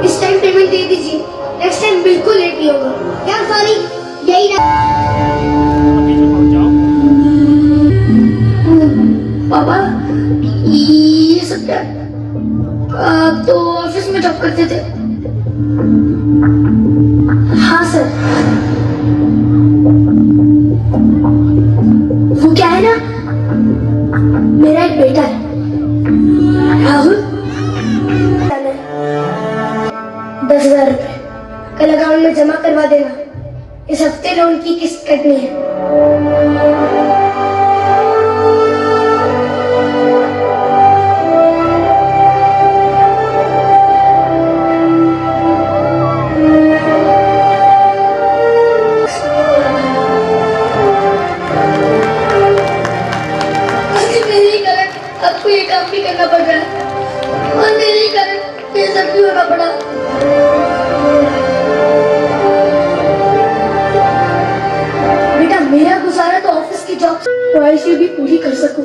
इस टाइम पेमेंट दे दीजिए, नेक्स्ट टाइम बिल्कुल लेट नहीं होगा। क्या सॉरी, यही ना। पापा ये सब क्या? आप तो ऑफिस में जॉब करते थे। हाँ सर। वो क्या है ना, मेरा एक बेटा है राहुल, 10,000 रुपए कल अकाउंट में जमा करवा देना, इस हफ्ते लोन की किस्त कटनी है। आपको ये काम भी करना पड़ रहा है और मेरे ही कारण ये सब भी होना पड़ा। बेटा मेरा गुजारा तो ऑफिस की जॉब ख्वाहिशें भी पूरी कर सकूं,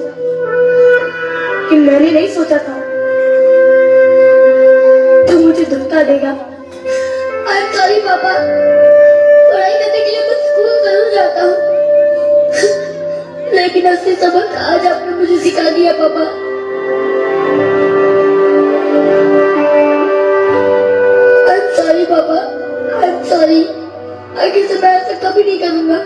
कि मैंने नहीं सोचा था तो मुझे धोखा देगा। आई एम सॉरी पापा, पढ़ाई करने के लिए मैं स्कूल जरूर जाता हूँ, लेकिन असली सबक आज आपने मुझे सिखा दिया पापा। आई एम सॉरी पापा, आई एम सॉरी, आगे से मैं ऐसा कभी नहीं करूँगा।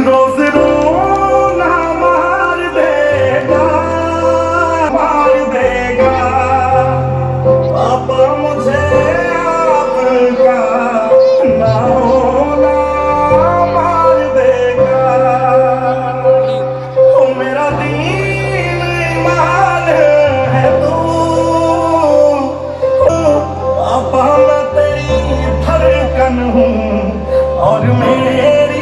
रोज रोना मार देगा पापा मुझे आपका ना होना मार देगा। ओ मेरा दीन ईमान है तू, पापा मैं तेरी धड़कन हूँ और मेरी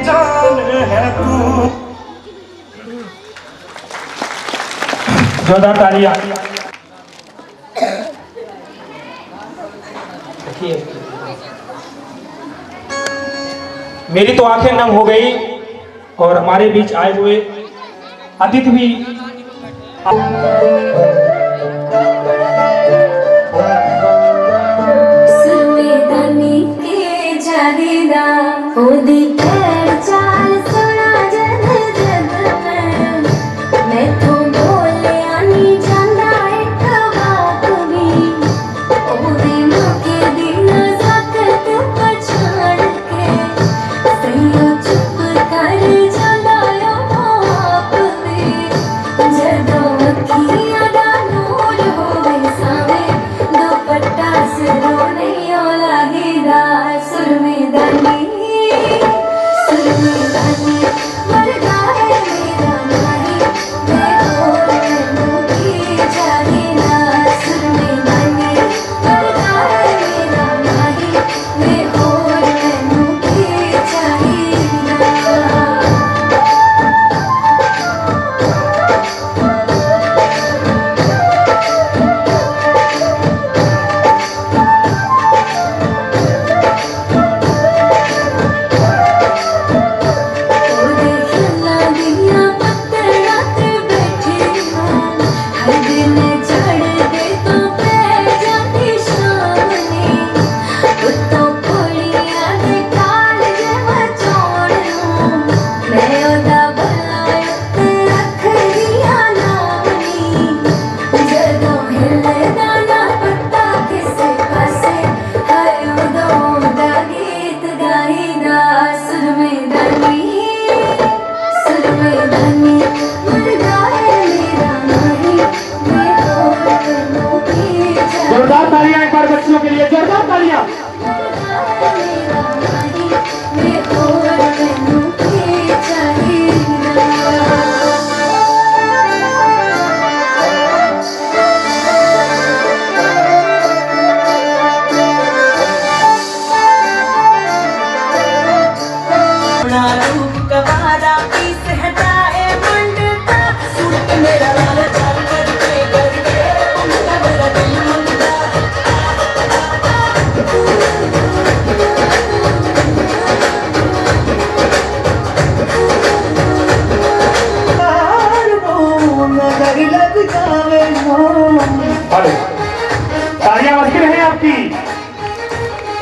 जान है तू। जोरदार तालियां। मेरी तो आंखें नम हो गई और हमारे बीच आए हुए अतिथि भी जोरदार तालियां एक बार बच्चों के लिए, जोरदार तालियां। तालियां बजती रहे आपकी।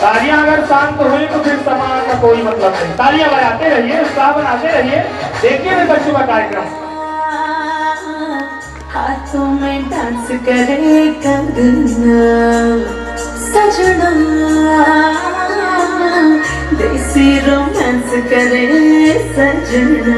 तालियां अगर शांत हुई तो फिर समाज का कोई मतलब नहीं। तालियां बजाते रहिए, उत्साह बनाते रहिए। देखिए मेरे बच्चों का कार्यक्रम। हाथों में डांस करे कंगना सजना, देसी रोमांस करे सजना।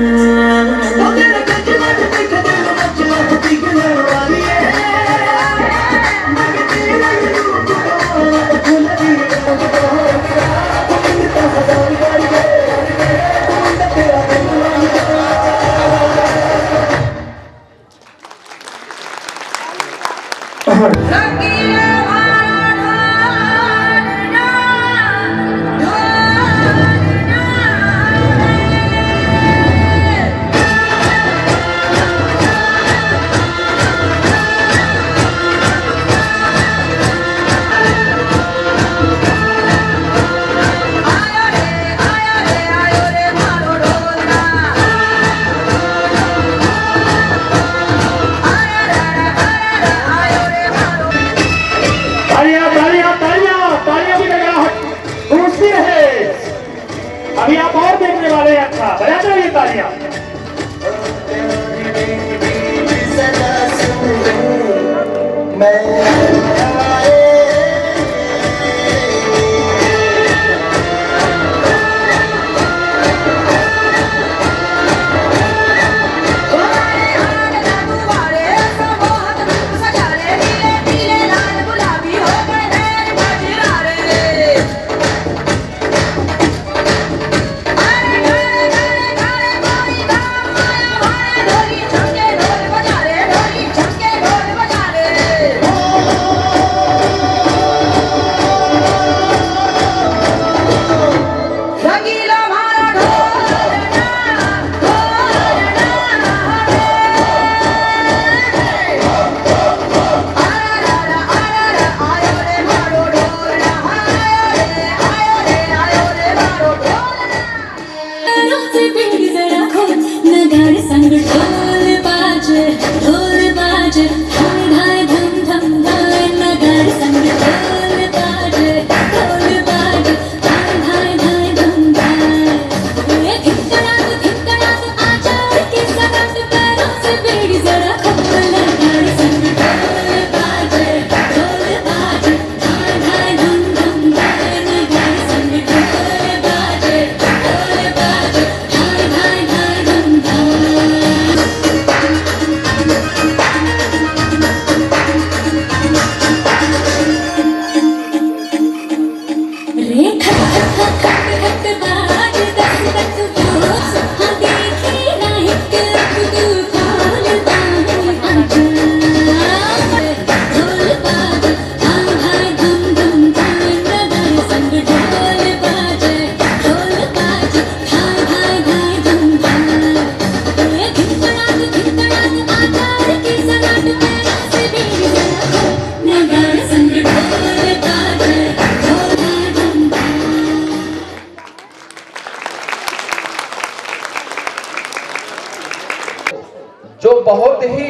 जो बहुत ही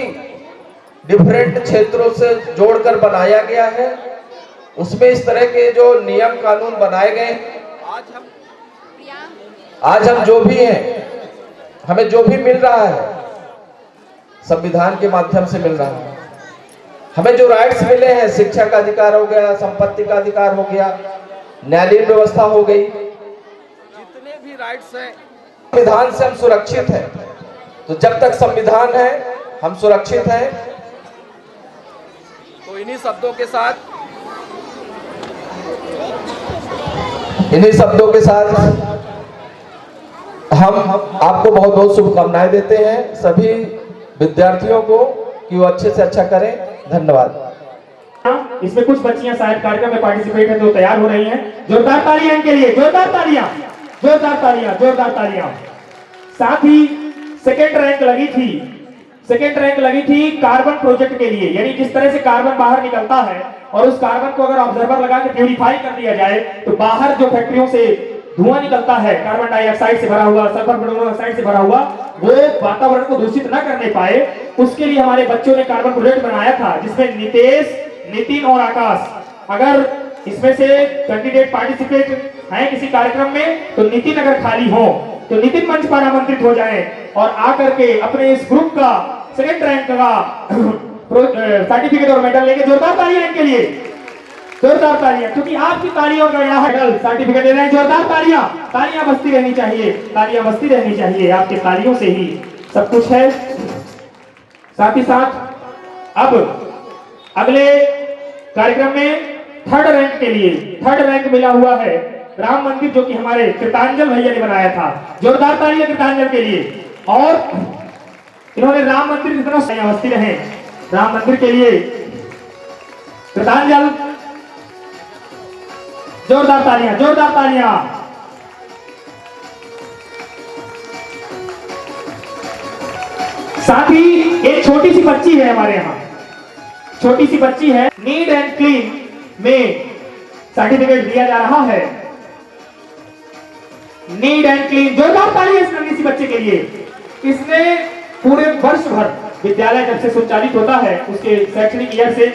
डिफरेंट क्षेत्रों से जोड़कर बनाया गया है, उसमें इस तरह के जो नियम कानून बनाए गए, आज हम जो भी हैं, हमें जो भी मिल रहा है संविधान के माध्यम से मिल रहा है। हमें जो राइट्स मिले हैं, शिक्षा का अधिकार हो गया, संपत्ति का अधिकार हो गया, न्यायालयीन व्यवस्था हो गई, जितने भी राइट्स हैं संविधान से हम सुरक्षित हैं। तो जब तक संविधान है हम सुरक्षित हैं। तो इन्हीं शब्दों के साथ हम आपको बहुत बहुत शुभकामनाएं देते हैं सभी विद्यार्थियों को कि वो अच्छे से अच्छा करें। धन्यवाद। इसमें कुछ बच्चियां शायद कार्यक्रम में पार्टिसिपेट है तो तैयार हो रही हैं। जोरदार तालियां इनके लिए, जोरदार तालियां, जोरदार तालियां, जोरदार तालियां। साथ ही सेकेंड रैंक लगी थी कार्बन प्रोजेक्ट के लिए, यानी जिस तरह से कार्बन बाहर निकलता है और उस कार्बन को अगर ऑब्जर्वर लगा के प्यूरिफाई कर दिया जाए तो बाहर जो फैक्ट्रियों से धुआं निकलता है कार्बन डाइऑक्साइड से भरा हुआ, सल्फर मोनोऑक्साइड से भरा हुआ, वो वातावरण को दूषित न करने पाए, उसके लिए हमारे बच्चों ने कार्बन प्रोजेक्ट बनाया था जिसमें नितेश, नितिन और आकाश, अगर इसमें से कैंडिडेट पार्टिसिपेट हैं किसी कार्यक्रम में तो नितिन अगर खाली हो तो नितिन मंच पर आमंत्रित हो जाएं और आकर के अपने इस ग्रुप का सेकंड रैंक का सर्टिफिकेट और मेडल लेके जोरदार तालियां इनके लिए, जोरदार तालियां, क्योंकि आपकी तालियों का यहाँ मेडल सर्टिफिकेट दे रहे हैं। जोरदार तालियां, तालियां बजती रहनी चाहिए, तालियां बजती रहनी चाहिए, आपके तालियों से ही सब कुछ है। साथ ही साथ अब अगले कार्यक्रम में थर्ड रैंक मिला हुआ है राम मंदिर, जो कि हमारे कृतांजल भैया ने बनाया था। जोरदार तालियां कृतांजल के लिए। और इन्होंने राम मंदिर कितना बस्ती रहे, राम मंदिर के लिए कृतांजल, जोरदार तालियां, जोरदार तालियां। साथ ही एक छोटी सी बच्ची है हमारे यहाँ, छोटी सी बच्ची है, नीट एंड क्लीन में सर्टिफिकेट दिया जा रहा है। नीट एंड क्लीन, जोरदार तालियां इस नन्ही सी बच्चे के लिए। इसने पूरे वर्ष भर विद्यालय जब से संचालित होता है उसके शैक्षणिक ईयर से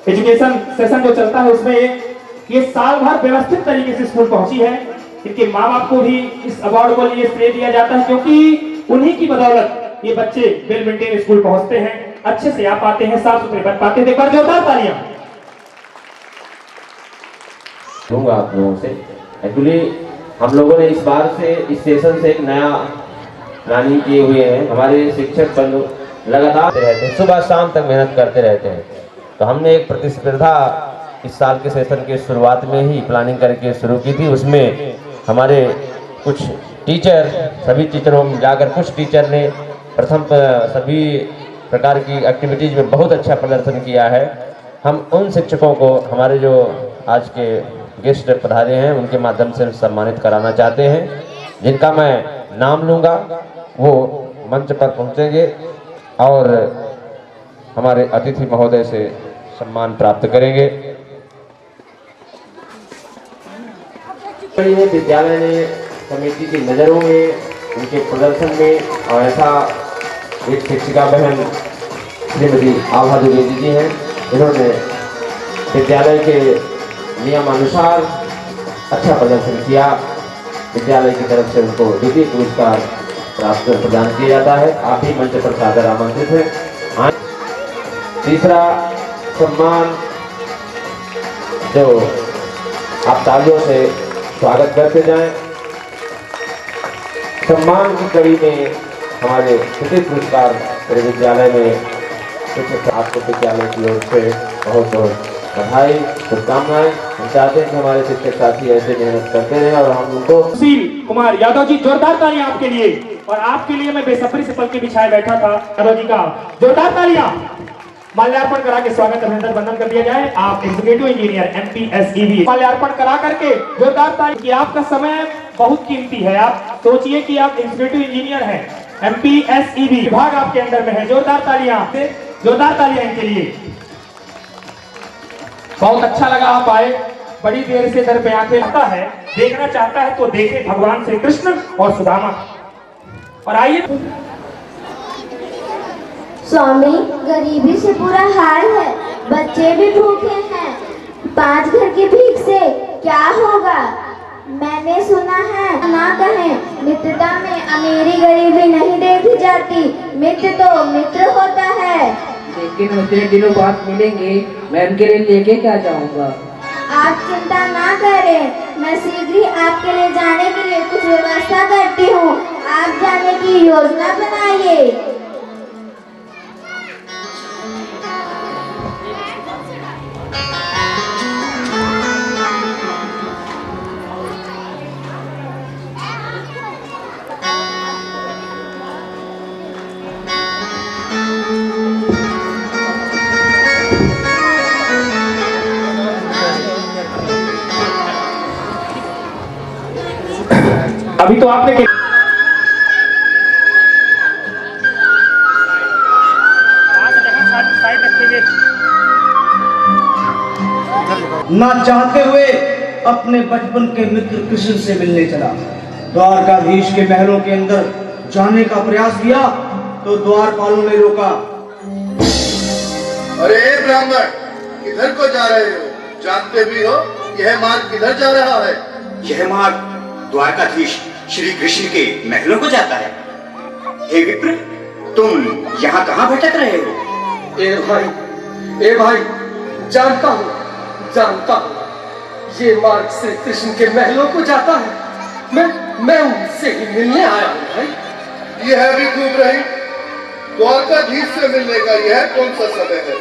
एजुकेशन सेशन जो चलता है उसमें ये साल भर व्यवस्थित तरीके से स्कूल पहुंची है। इनके माँ बाप को भी इस अवार्ड को लिए श्रेय दिया जाता है क्योंकि उन्हीं की बदौलत ये बच्चे वेल मेंटेन स्कूल पहुंचते हैं, अच्छे से आ पाते हैं, साफ सुथरे बन पाते हैं। एक बार जोरदार तालियां दूंगा आप लोगों से। एक्चुअली हम लोगों ने इस बार से इस सेशन से एक नया प्लानिंग किए हुए हैं। हमारे शिक्षक बंधु लगातार रहते हैं, सुबह शाम तक मेहनत करते रहते हैं। तो हमने एक प्रतिस्पर्धा इस साल के सेशन के शुरुआत में ही प्लानिंग करके शुरू की थी। उसमें हमारे कुछ टीचर, सभी टीचरों में जाकर कुछ टीचर ने प्रथम सभी प्रकार की एक्टिविटीज में बहुत अच्छा प्रदर्शन किया है। हम उन शिक्षकों को, हमारे जो आज के गेस्ट पधारे हैं, उनके माध्यम से सम्मानित कराना चाहते हैं, जिनका मैं नाम लूँगा वो मंच पर पहुँचेंगे और हमारे अतिथि महोदय से सम्मान प्राप्त करेंगे। विद्यालय ने समिति की नज़रों में, उनके प्रदर्शन में, और ऐसा एक शिक्षिका बहन श्रीमती आभा द्विवेदी जी हैं, इन्होंने विद्यालय के नियमानुसार अच्छा प्रदर्शन किया। विद्यालय की तरफ से उनको द्वितीय पुरस्कार प्राप्त प्रदान किया जाता है। आप भी मंच पर सादर आमंत्रित हैं। तीसरा सम्मान जो आप तालियों से स्वागत करते जाएं। सम्मान की कड़ी में हमारे द्वितीय पुरस्कार विद्यालय में आपको विद्यालय की ओर से बहुत बहुत बधाई, शुभकामनाएं। हम चाहते हैं कि हमारे शिक्षक साथी ऐसे मेहनत करते रहे और हम उनको। सुशील कुमार यादव जी, जोरदार तालियां आपके लिए। और आपके लिए मैं बेसब्री से पल के बिछाए बैठा था। यादव जी का जोरदार तालियां। माल्यार्पण करा के स्वागत अभिनंदन वंदन कर दिया जाए। आप एग्जीक्यूटिव इंजीनियर MPSEB माल्यार्पण करा करके जोरदार तालियां कि आपका समय बहुत कीमती है। आप सोचिए कि आप एग्जीक्यूटिव इंजीनियर हैं, MPSEB विभाग आपके अंडर में है। जोरदार तालियां इनके लिए। बहुत अच्छा लगा आप आए। बड़ी देर से दर पे आंखें लगता है, देखना चाहता है तो देखे भगवान श्री कृष्ण और सुदामा। और आइए। स्वामी, गरीबी से बुरा हाल है, बच्चे भी भूखे हैं। 5 घर की भीख से क्या होगा? मैंने सुना है, ना कहें, मित्रता में अमीरी गरीबी नहीं देखी जाती, मित्र तो मित्र होता है। लेकिन उतने दिनों बाद मिलेंगे, मैं उनके लिए लेके क्या जाऊंगा? आप चिंता ना करें, मैं शीघ्र ही आपके लिए जाने के लिए कुछ व्यवस्था करती हूँ। आप जाने की योजना बनाइए। अभी तो आपने ना चाहते हुए अपने बचपन के मित्र कृष्ण से मिलने चला। द्वारकाधीश के महलों के अंदर जाने का प्रयास किया तो द्वारपालों ने रोका। अरे ब्राह्मण, किधर को जा रहे हो? जानते भी हो यह मार्ग किधर जा रहा है? यह मार्ग द्वारकाधीश श्री कृष्ण के महलों को जाता है। हे विप्र, तुम यहाँ कहाँ भटक रहे हो? ए भाई, जानता हूँ, ये मार्ग श्री कृष्ण के महलों को जाता है। मैं उनसे ही मिलने आया हूँ भाई। यह भी खूब रही, द्वारकाधीश से मिलने का यह कौन सा समय है?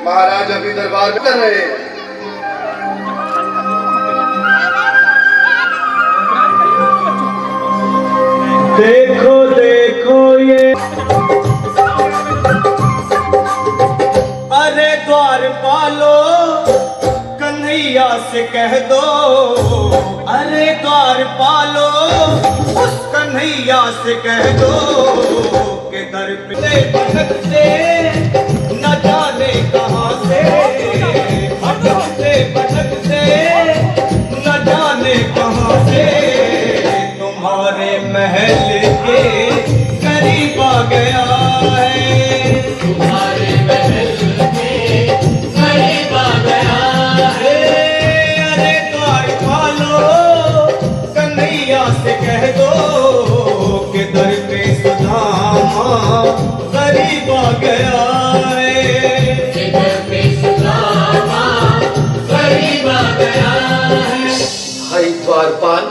महाराज अभी दरबार कर रहे हैं। देखो देखो ये, अरे द्वारपालो कन्हैया से कह दो, अरे द्वारपालो उस कन्हैया से कह दो के दर पे भटकते न जाने कहाँ से, भटकते न जाने कहाँ से, तुम्हारे महल के करीब आ गया है, तुम्हारे महल के करीब आ गया है। अरे द्वारपालो कन्हैया से कह दो कि दर पे सुदामा करीब आ गया है, कि दर पे सुदामा करीब आ गया है। भाई द्वारपाल,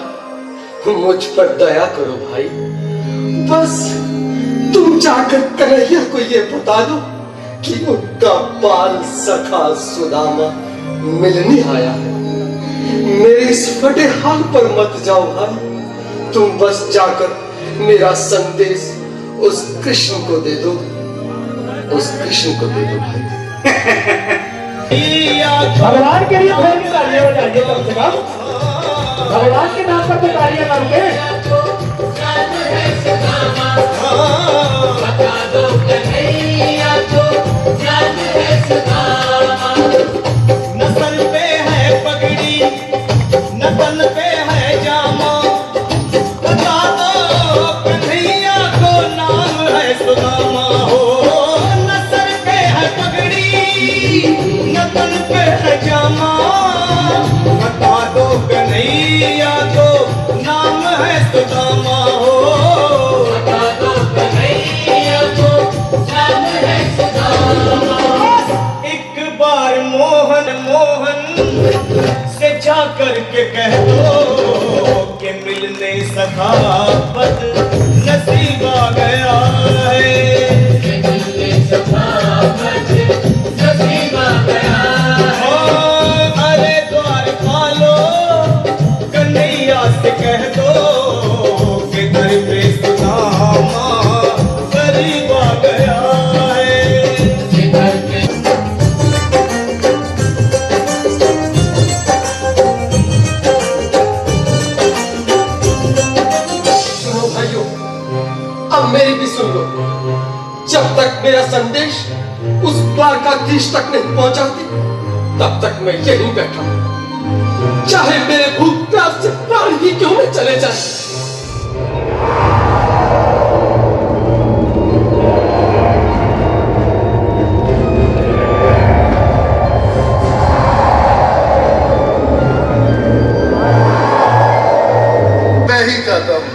मुझ पर दया करो भाई। बस तुम जाकर कन्हैया को ये बता दो कि उनका बाल सखा सुदामा मिलने आया है। मेरे इस फटे हाल पर मत जाओ भाई, तुम बस जाकर मेरा संदेश उस कृष्ण को दे दो, उस कृष्ण को दे दो भाई। भगवान के लिए थोड़ी तालियां बजाइए कम से कम, भगवान के नाम पर तो तालियां मारोगे। बता दो कन्हैया को जान है सुदामा, नसल पे है पगड़ी, नसल पे है जामा, बता दो कन्हैया को नाम है सुदामा हो। नसल पे है पगड़ी, नसल पे है जामा, बता दो कन्हैया को नाम है सुदामा हो, बता दो कन्हैया को नाम है सुदामा। एक बार मोहन से जा करके कह दो कि मिलने सखावत नसीब आ गया है, कि मिलने सखावत नसीब आ गया है। मेरा संदेश उस द्वारकाधीश तक नहीं पहुंचा दी, तब तक मैं यहीं बैठा हूं, चाहे मेरे भूख प्यास से प्राण ही क्यों न चले जाए। मैं ही चाहता हूं।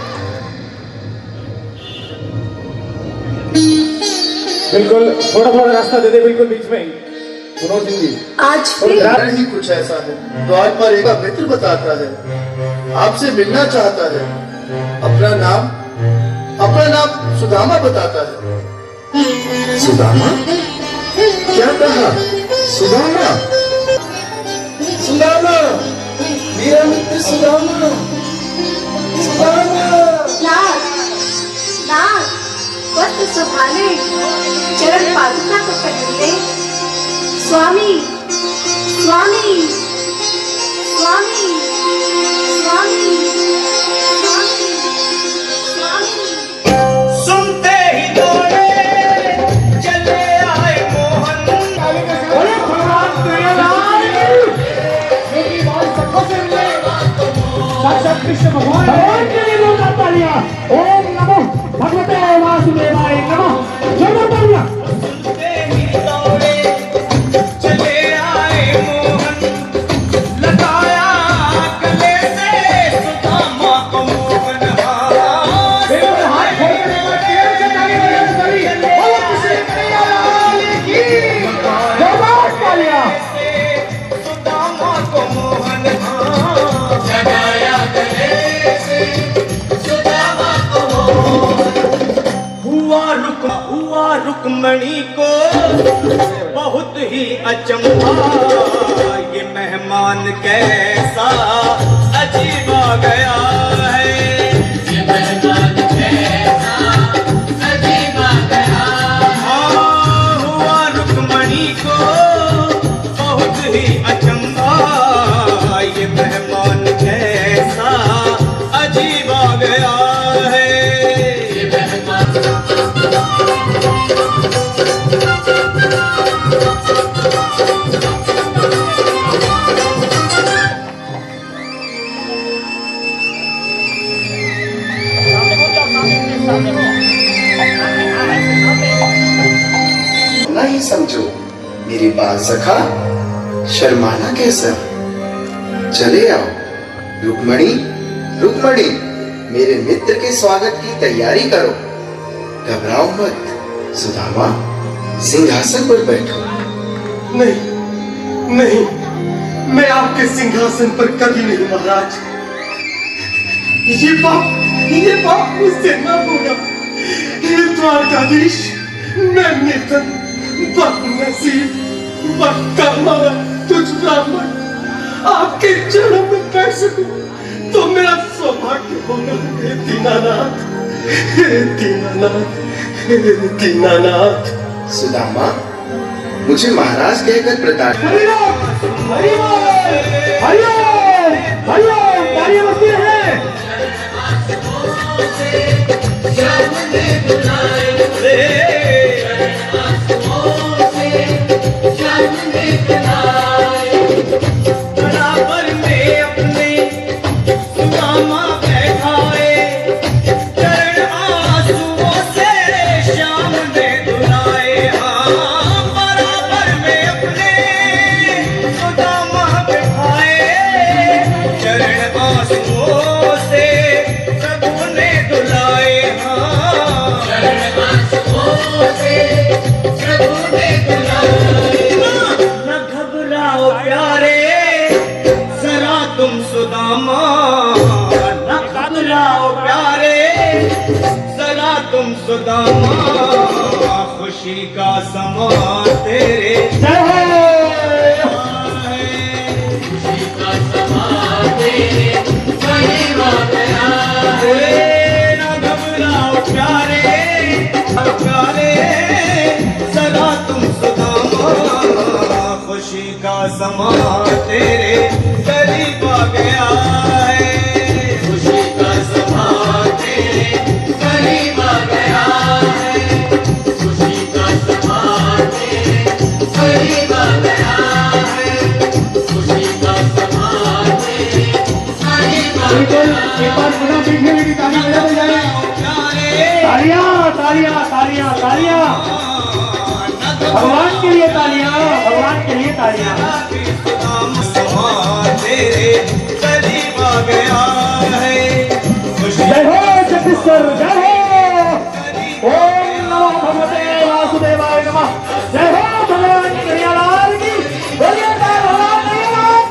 बिल्कुल थोड़ा थोड़ा रास्ता दे दे, बिल्कुल बीच में ही। मनोज सिंह जी, आज फिर ही कुछ ऐसा है, द्वार पर एक मित्र बताता है, आपसे मिलना चाहता है। अपना नाम सुदामा बताता है। सुदामा? क्या कहा? सुदामा? सुदामा, मेरा मित्र सुदामा। सुदामा। नाथ, वस्त्र संभाले, चरण पादुका को पहनते। स्वामी, स्वामी, स्वामी, स्वामी, स्वामी, स्वामी। सुनते ही दौड़े चले आए मोहन। बोले भगवान तेरे लाल मेरी बात सबको से मिले। साक्षात कृष्ण भगवान के लिए बोल तालियां। ओम नमो भगवते वासुदेवाय नमः। जोरदार तालियां। सुनते ही दौड़े चले आए मोहन, लगाया गले से सुदामा को मोहन हाथ। सुदामा को मोहन हाथ, लगाया गले से सुदामा को मोहन। हुआ रुक्मणी को बहुत ही अचंभा, ये मेहमान कैसा अजीब आ गया है। ये मेहमान कैसा अजीब आ गया। हाँ, हुआ रुक्मणी को बहुत ही अचंभा, ये मेहमान कैसा अजीब आ गया है। ये मेहमान नहीं समझो मेरी बात सखा, शर्माना कैसा? चले आओ। रुक्मणी, रुक्मणी, मेरे मित्र के स्वागत की तैयारी करो। घबराओ मत। सुदामा, सिंहासन पर बैठो। नहीं नहीं, मैं आपके सिंहासन पर कभी नहीं महाराज। ये पाप मुझसे न होगा। ये द्वारकाधीश, मैं निर्धन, बदनसीब, बदकर्मवान, तुझ ब्राह्मण आपके चरणों में बैठ सकूं तो मेरा सौभाग्य होगा। हे दीनानाथ, हे दीनानाथ, हे दीनानाथ। सुदामा, मुझे महाराज कहकर प्रताप। हरिओम, हरिओम, हरिओम, हरिओम, तालियां बजती रहे। बराबर में अपने सुदामा बैठाए, चरण आंसुओं से श्याम ने धुलाए। हाँ, बराबर में अपने सुदामा बैठाए, चरण आंसुओं से प्रभु ने धुलाए। हाँ, चरण आंसुओं से प्रभु ने धुलाए। न घबराओ प्यारे जरा तुम सुदामा, न घबराओ प्यारे जरा तुम सुदामा, खुशी का समा तेरे खुशी का समा तेरे करीब आ गया है। न घबराओ प्यारे प्यारे जरा तुम सुदामा, खुशी का समा तेरे करीब आ गया है। खुशी का समा तेरे करीब आ गया है। खुशी का समा बिल्कुल एक बार पुनः मीठी मीठी ताली बजाते जाए। तालियां तालियां तालियां तालियां भगवान के लिए तालियां, भगवान के लिए तालियां। जय हो छत्तीसगढ़, जय हो। ओम नमो भगवते वासुदेवाय नमः। जय हो भगवान कन्हैयालाल की, बोलिए जय भगवान कन्हैयालाल।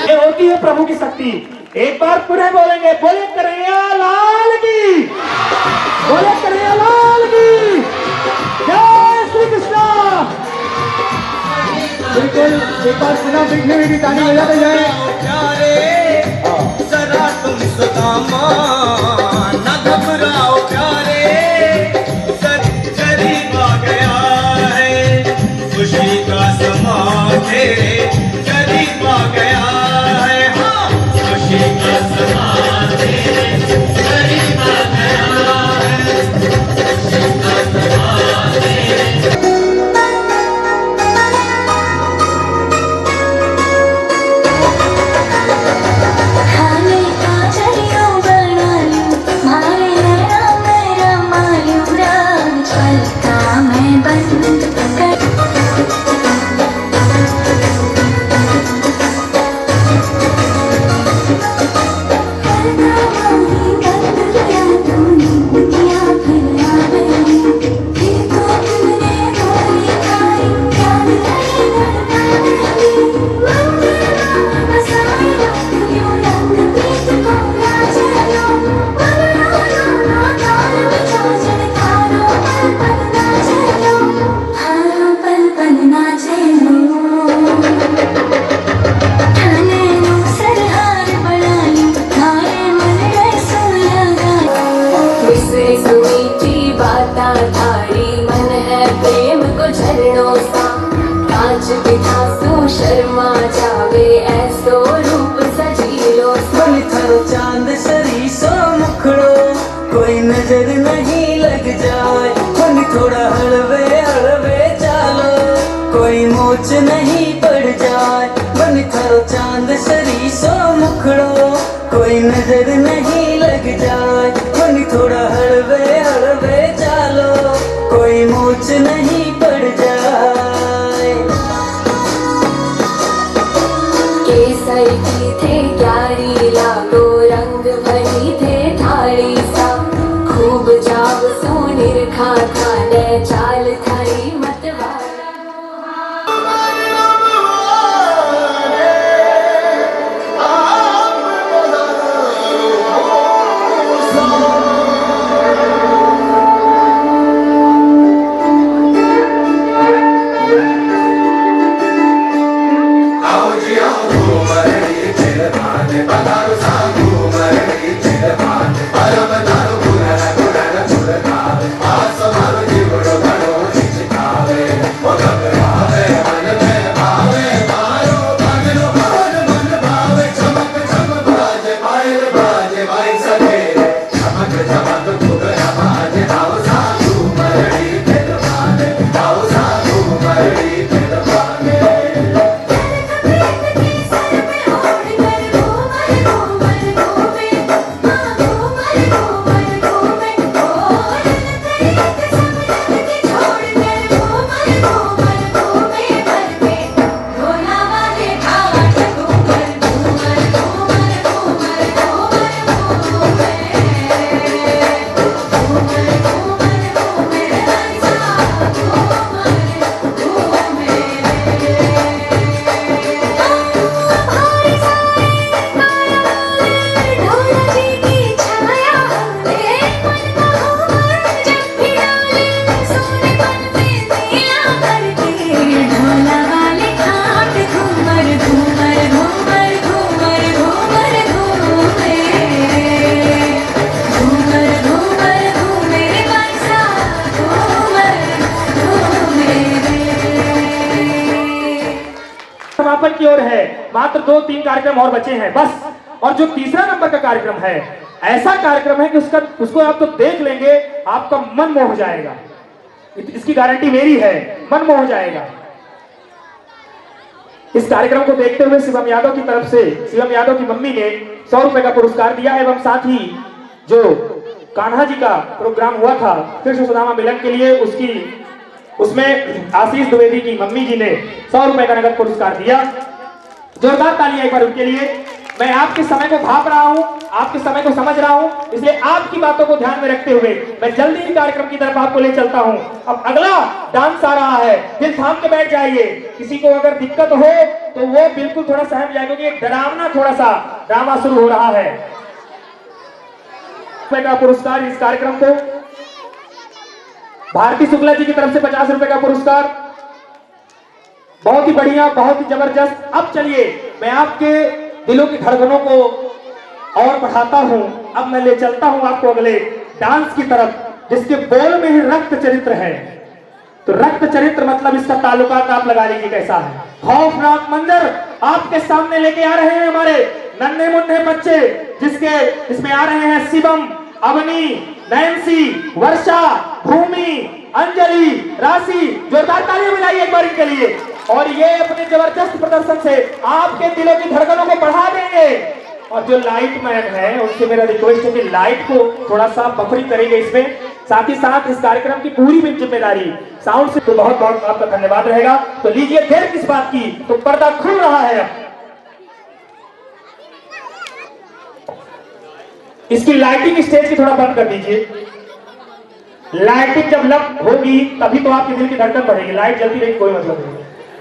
ये होती है प्रभु की शक्ति। एक बार पुनः बोलेंगे, बोले कन्हैयालाल की, बोले कन्हैयालाल की। जय श्री कृष्ण। बिल्कुल एक बार पुनः मीठी मीठी ताली बजाते जाए। जरा तुम सुदामा न घबराओ प्यारे, करीब आ गया है खुशी का समा, तेरे करीब आ गया है। हाँ, खुशी का समा तेरे करीब आ गया है, खुशी का समा तेरे। शर्मा जावे ऐसो रूप सजीलो, चांद सरी सो मुखड़ो, कोई नजर नहीं लग जाए। मन थोड़ा हलवे हलवे चालो, कोई मोच नहीं पड़ जाए। मन थारो चांद सरी सो मुखड़ो, कोई नजर नहीं लग जाए। मन थोड़ा हलवे हलवे चालो, कोई मोच नहीं पड़ जाए। केसर की थे क्यारी लागो, रंग भरी थे थाली सा, खूब जाव सोनिर खा खाने चाल थाई मतवाला। समापन की ओर है। मात्र 2-3 कार्यक्रम और बचे हैं बस। और जो तीसरा नंबर का कार्यक्रम है, ऐसा कार्यक्रम है कि उसको आप तो देख लेंगे, आपका मन मोह जाएगा। इसकी गारंटी मेरी है, मन मोह जाएगा। इस कार्यक्रम को देखते हुए शिवम यादव की तरफ से शिवम यादव की मम्मी ने 100 रुपए का पुरस्कार दिया, एवं साथ ही जो कान्हा जी का प्रोग्राम हुआ था कृष्ण सुदामा मिलन के लिए, उसमें आशीष द्विवेदी की मम्मी जी ने 100 रुपए का नगद पुरस्कार दिया। जोरदार तालियां एक बार उनके लिए। मैं आपके समय को भाप रहा हूं, आपके समय को समझ रहा हूं, इसलिए आपकी बातों को ध्यान में रखते हुए मैं जल्दी ही कार्यक्रम की तरफ आपको ले चलता हूं। अब अगला डांस आ रहा है, दिल थाम के बैठ जाइए। किसी को अगर दिक्कत हो तो वो बिल्कुल थोड़ा सहम जाए, क्योंकि एक डरावना थोड़ा सा ड्रामा शुरू हो रहा है। का पुरस्कार इस कार्यक्रम को भारती शुक्ला जी की तरफ से 50 रुपए का पुरस्कार। बहुत ही बढ़िया, बहुत ही जबरदस्त। अब चलिए मैं आपके दिलों की धड़कनों को और बढ़ाता हूं। अब मैं ले चलता हूं आपको अगले डांस की तरफ, जिसके बोल में ही रक्त चरित्र है। तो रक्त चरित्र मतलब इसका ताल्लुकात आप लगा लीजिए कैसा है। खौफनाक मंजर आपके सामने लेके आ रहे हैं हमारे नन्हे मुन्ने बच्चे, जिसमें आ रहे हैं शिवम, अवनी, नैन्सी, वर्षा, भूमि, अंजलि, राशि। जोरदार तालियां बजाइए एक बार इनके लिए। और ये अपने जबरदस्त प्रदर्शन से आपके दिलों की धड़कनों को बढ़ा देंगे। और जो लाइट मैन है उनसे मेरा रिक्वेस्ट है कि लाइट को थोड़ा सा बफरिंग करेंगे इसमें, साथ ही साथ इस कार्यक्रम की पूरी भी जिम्मेदारी साउंड से। तो बहुत बहुत आपका धन्यवाद रहेगा। तो लीजिए, देर किस बात की, तो पर्दा खुल रहा है। अब इसकी लाइटिंग स्टेज की थोड़ा बंद कर दीजिए। लाइटिंग जब लग होगी तभी तो आपके दिल की धड़कन बढ़ेगी। लाइट जलती रहेगी कोई मतलब नहीं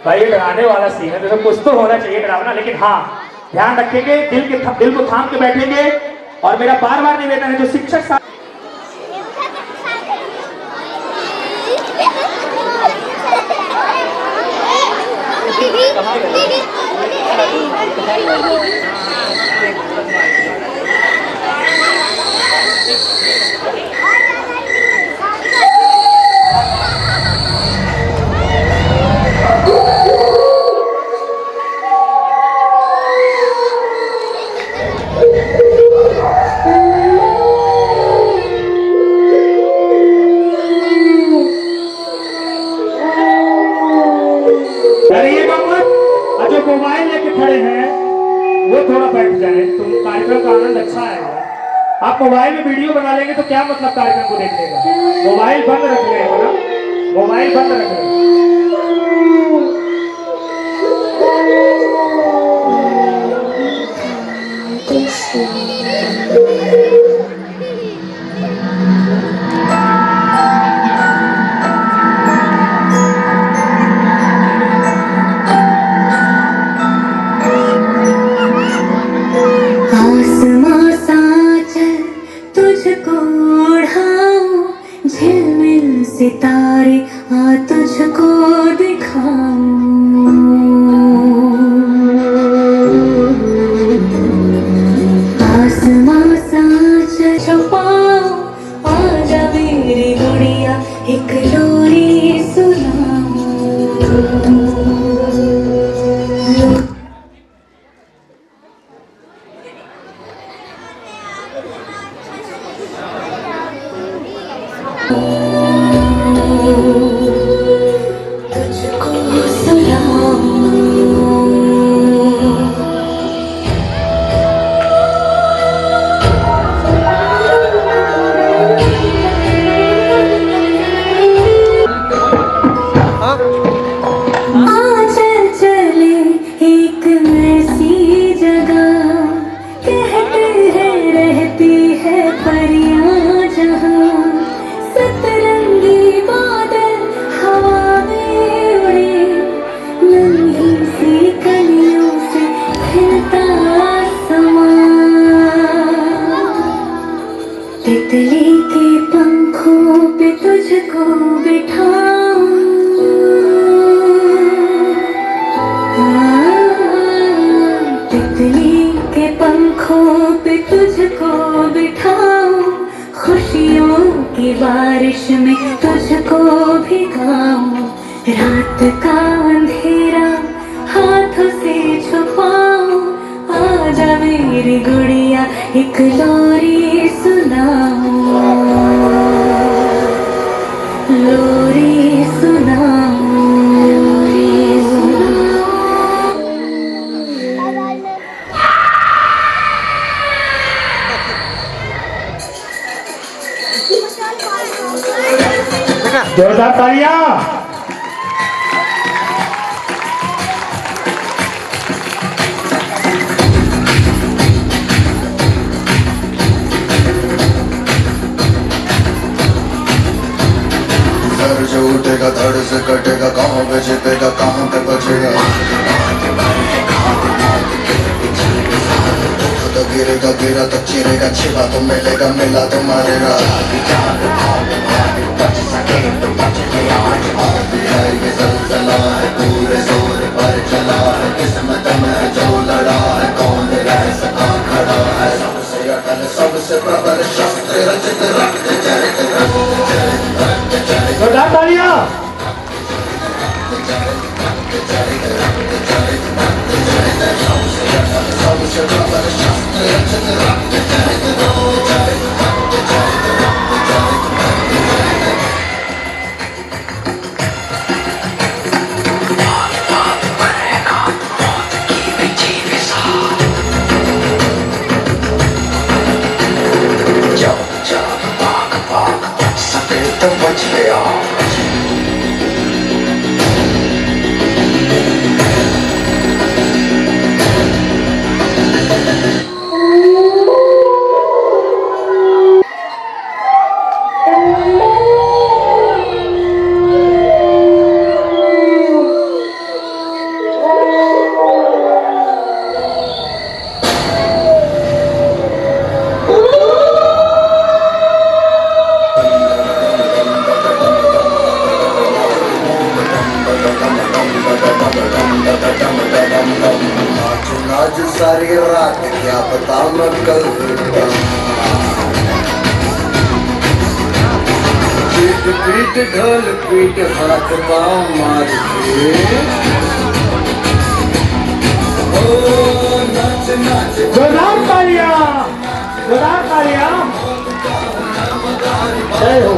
भाई, ये डराने वाला सीन है, तो कुछ तो होना चाहिए डरावना। लेकिन हाँ, ध्यान रखेंगे, दिल को थाम के बैठेंगे। और मेरा बार बार निवेदन है, जो शिक्षक मोबाइल लेके खड़े हैं वो थोड़ा बैठ जाए, तो कार्यक्रम का आनंद अच्छा आएगा। आप मोबाइल में वीडियो बना लेंगे तो क्या मतलब कार्यक्रम को देखने का। मोबाइल बंद रख रहे हो ना, मोबाइल बंद रख रहे हो। सितारे आ तुझको दिखाऊं, आसमां सांच छुपाऊं, आजा मेरी गुड़िया एक लोरी सुनाऊं। तितली के पंखों पे तुझको बिठाऊं, तितली के पंखों पे तुझको बिठाऊं, खुशियों की बारिश में तुझको भिगाऊं, रात का अंधेरा हाथों से छुपाऊं, आजा मेरी गुड़िया एक लोरी जोरदार तालियां। सर जो उठेगा धड़ से कटेगा, कहाँ पे छिपेगा कहाँ पे बचेगा, तो गिरेगा गिरा तो चिरेगा, छिपा तो मिलेगा मिला तो मारेगा। ये ज़लज़ला है पूरे जोर पर चला है, किस्मत में जो लड़ा है कौन रह सका खड़ा है। सबसे अटल सबसे प्रबल शस्त्र रचित रक्त चरित जोरदार तालियां। तो बच गया। आज सारी रात क्या पता मैं कल पीट पीट ढोल पीट हाथ पाँव मार के ओ नाच नाच। जोरदार तालियां, जोरदार तालियां। जय हो।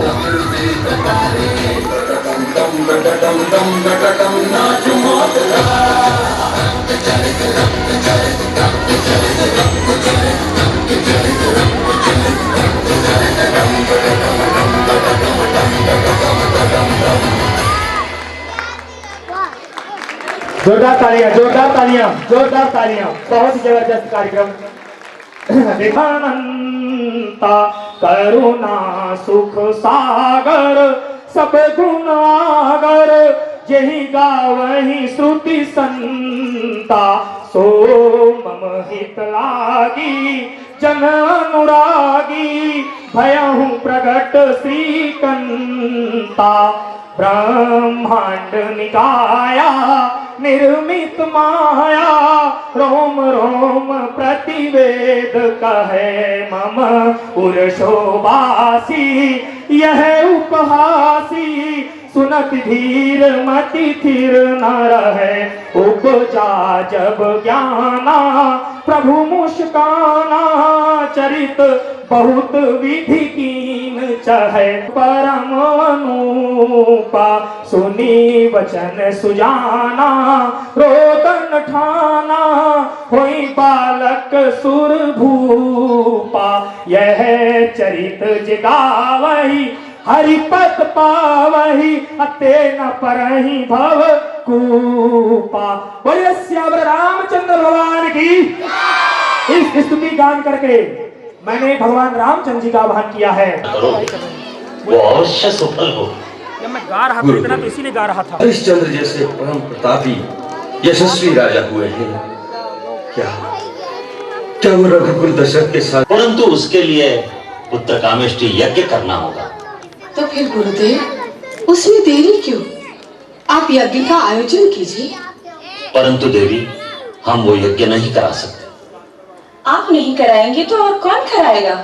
नाच मौत जोरदार तालियां, जोरदार तालियां, जोरदार तालियां। बहुत ही जबरदस्त कार्यक्रम। देखानंता करुणा सुख सागर सब गुणागर, यही गावही श्रुति संता, सो मम हित लागी जन अनुरागी, भयहु प्रगट श्रीकंता। ब्रह्मांड निकाया निर्मित माया, रोम रोम प्रतिवेद कहे मम पुरुषोवासी, यह उपहासी सुनत धीर मति थिर न रहे, उपजा जब ज्ञाना प्रभु मुस्काना, चरित बहुत विधि कीन चहे, परम अनुपा सुनी वचन सुजाना, रोदन ठाना होई बालक सुर भूपा, यह चरित जगावही हरिपद पावही, अते न परहि भव कूपा। बोलिए श्यावर रामचंद्र भगवान की। इस स्तुति गान करके मैंने भगवान रामचंद्र जी का आह्वान किया है। वो अवश्य सफल हो। जब मैं गा रहा था इतना तो इसीलिए गा रहा था। हरिश्चंद्र जैसे परम प्रतापी यशस्वी राजा हुए हैं, क्या क्या वो रघुकुल दशरथ के साथ, परंतु उसके लिए पुत्र कामेष्टि यज्ञ करना होगा। तो फिर गुरुदेव उसमें देरी क्यों? आप यज्ञ का आयोजन कीजिए। परंतु देवी हम वो यज्ञ नहीं करा सकते। आप नहीं कराएंगे तो और कौन कराएगा?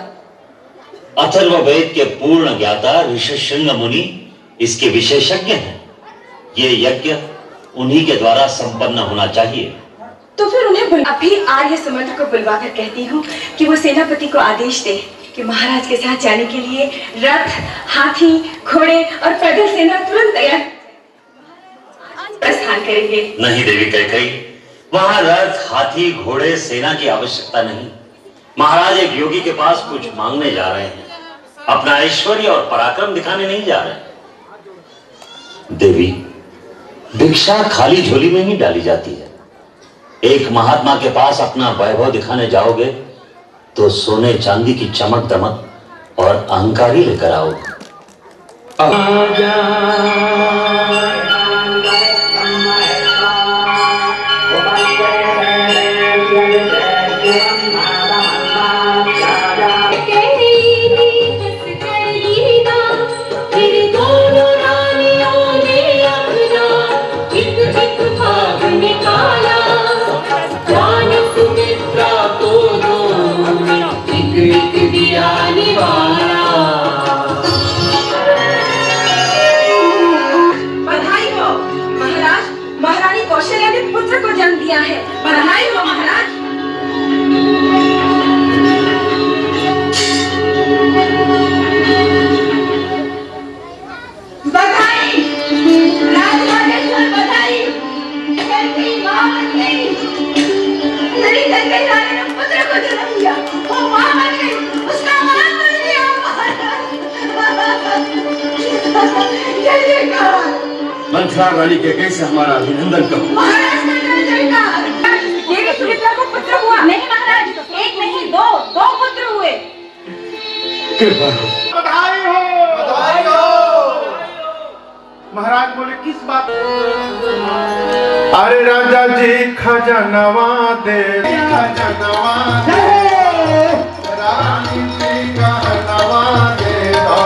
अथर्व वेद के पूर्ण ज्ञाता ऋषिशृंग मुनि इसके विशेषज्ञ हैं। ये यज्ञ उन्हीं के द्वारा संपन्न होना चाहिए। तो फिर उन्हें अभी आर्य समर्थ को बुलवाकर कहती हूँ कि वो सेनापति को आदेश दे कि महाराज के साथ जाने के लिए रथ, हाथी, घोड़े और पैदल सेना तुरंत तैयार प्रस्थान करेंगे। नहीं देवी कैकेयी, वहां रथ, हाथी, घोड़े, सेना की आवश्यकता नहीं। महाराज एक योगी के पास कुछ मांगने जा रहे हैं, अपना ऐश्वर्य और पराक्रम दिखाने नहीं जा रहे। देवी, भिक्षा खाली झोली में ही डाली जाती है। एक महात्मा के पास अपना वैभव दिखाने जाओगे तो सोने चांदी की चमक दमक और अहंकारी लेकर आओ। बधाई हो महाराज, महारानी कौशल्या ने पुत्र को जन्म दिया है। बधाई हो महाराज। बधाई राजराजेश्वर, बधाई। मेरी कनकई रानी ने पुत्र को जन्म दिया, वो मां बन गई, उसका मान बन गया। जय जयकार। मंत्रा रानी के कैसे हमारा अभिनंदन करो। महाराज का जय जयकार। देवी सुमित्रा को पुत्र हुआ। नहीं महाराज, एक नहीं दो पुत्र हुए। कृपा बधाई हो, बधाई हो। महाराज बोले किस बात? अरे राजा जी खजानवा दे, खजानवा दे, रानी जी कहनवा दे दो,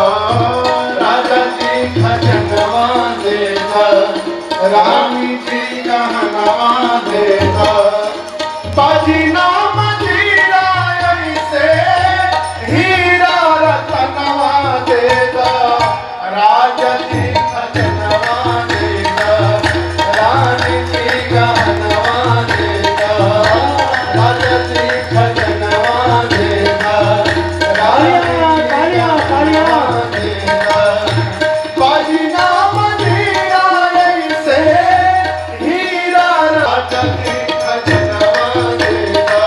राजा जी खजानवा दे दो, रानी जी कहनवा दे दो, बाजी ना मजीरा ऐसे हीरा रतनवा दे दो, राजा जी खजानवा दे दो, रानी जी कहनवा दे दो, राजा जी खजानवा दे दो, रानी जी बाजी ना मजीरा ऐसे हीरा राजा जी खजानवा दे दो,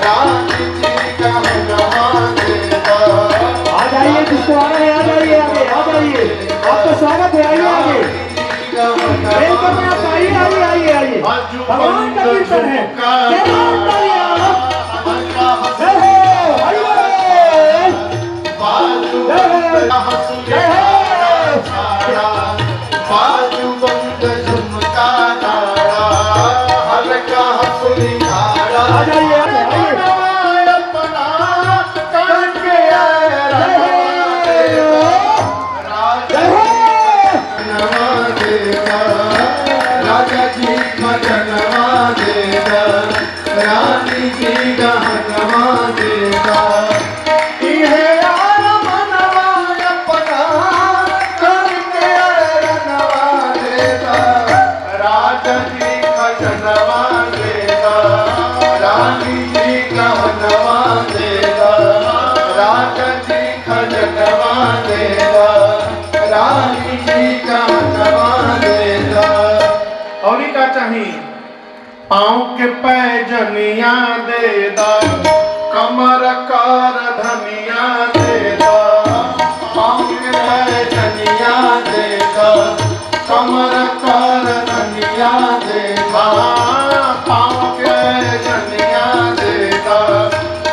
रानी जी कहनवा दे दो। आ जाइए, जिसको आना है आ जाइए, आगे आ जाइए, आपका स्वागत है, आइए आगे, वेलकम है आपका, आइए आइए आइए आइए, भगवान का कीर्तन है। जय हो, बाजू बंद झुमका नारा, हल्का हंसुली नारा, आ जाइए आ जाइए, अपना करके राजा जी खजनवा देगा, रानी जी गहनवा देगा, इहे यार मनवा अपना करके रनवा देगा, राजा जी खजनवा देगा, रानी जी गहनवा देगा, राजा जी खजनवा देगा, रानी जी गहनवा देगा। और ही का चाहिए? पाँव के पैजनिया दे दा, कमर कर धनिया दे दा, पाँव के पैजनिया दे दा, कमर कर धनिया दे दा, पाँव के पैजनिया दे दा,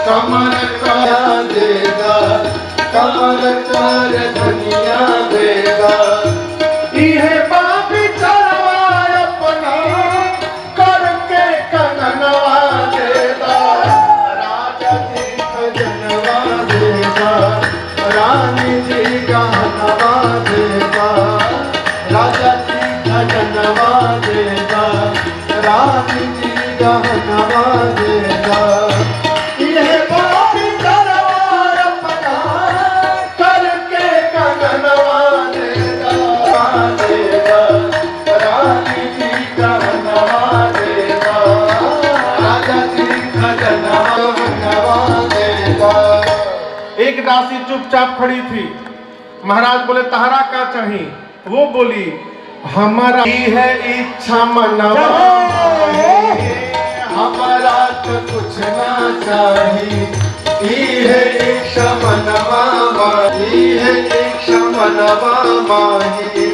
कमर कर दे दा, कमर कर धनिया दे दा, इहे बापी चरवा अपना करके कननवा देगा, राजा जी खजनवा देगा, रानी जी गहनवा देगा, राजा जी खजनवा देगा, रानी जी गहनवा देगा, इहे बापी चरवा अपना करके कननवा देगा, रानी जी गहनवा देगा, राजा जी खजनवा देगा। एक दासी चुपचाप खड़ी थी। महाराज बोले तहरा का चाहिए? वो बोली हमारा ही है इच्छा मनवा, हमारा तो कुछ ना चाहिए, है इच्छा मनवा माही, है इच्छा मनवा माही,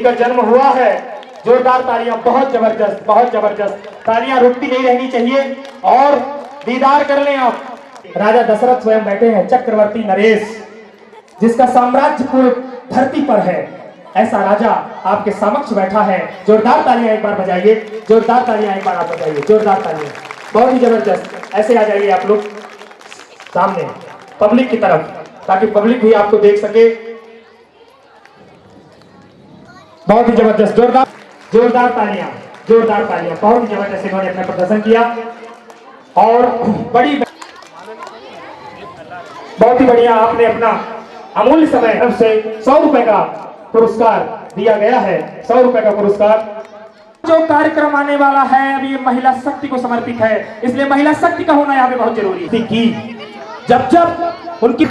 का जन्म हुआ है। जोरदार तालियां, बहुत जबरदस्त, बहुत जबरदस्त तालियां रुकती नहीं रहनी चाहिए। और दीदार कर लें आप, राजा दशरथ स्वयं बैठे हैं, चक्रवर्ती नरेश जिसका साम्राज्य पूरे धरती पर है, ऐसा राजा आपके समक्ष बैठा है। जोरदार तालियां एक बार बजाइए, जोरदार तालियां एक बार आप बजाइए, जोरदार तालियां, बहुत ही जबरदस्त। ऐसे आ जाइए आप लोग सामने पब्लिक की तरफ, ताकि पब्लिक भी आपको देख सके। बहुत ही जबरदस्त, जोरदार जोरदार तालियां, जोरदार तालियां, बहुत ही जबरदस्त इन्होंने अपना प्रदर्शन किया। और बहुत ही बढ़िया आपने अपना अमूल्य समय तरफ से 100 रुपए का पुरस्कार दिया गया है, 100 रुपए का पुरस्कार। जो कार्यक्रम आने वाला है अभी ये महिला शक्ति को समर्पित है, इसलिए महिला शक्ति का होना यहाँ पे बहुत जरूरी है कि जब जब उनकी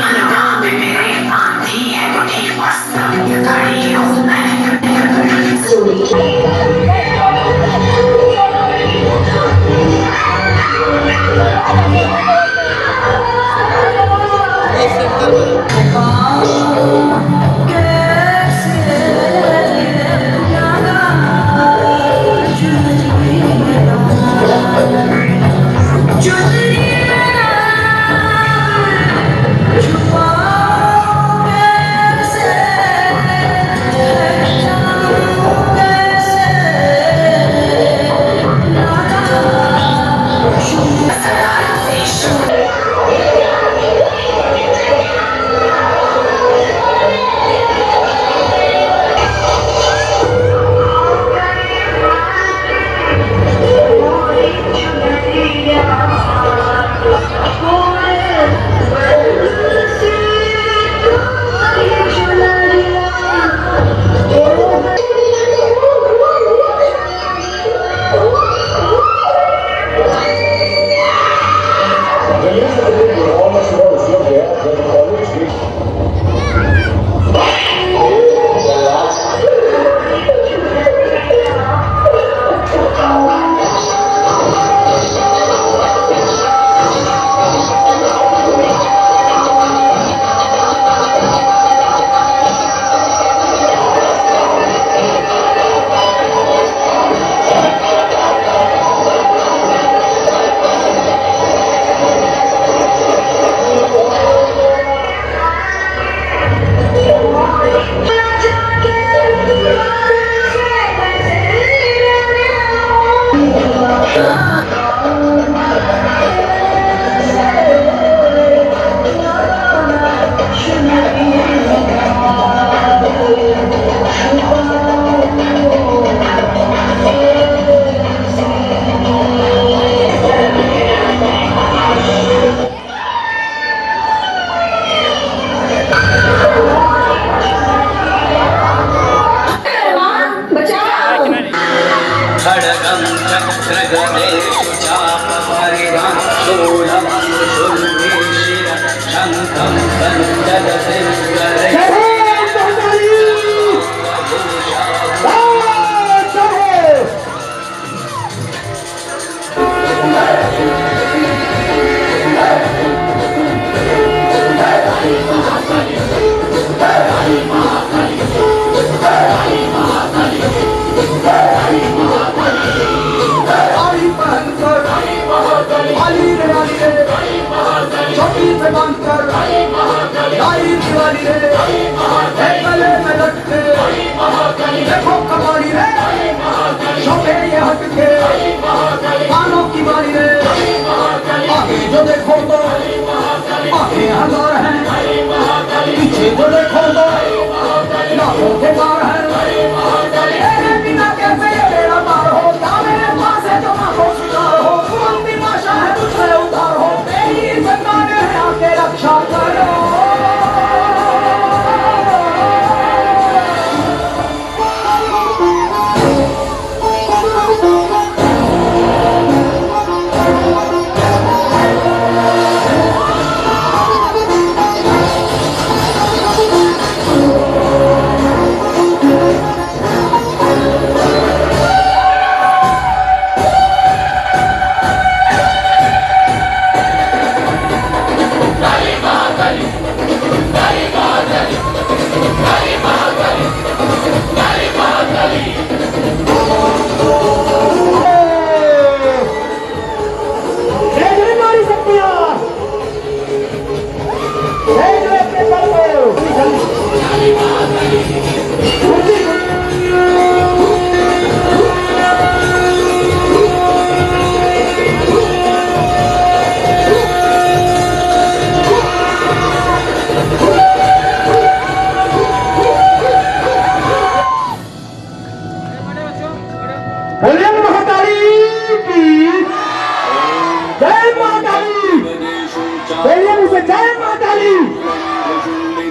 जय माता दी,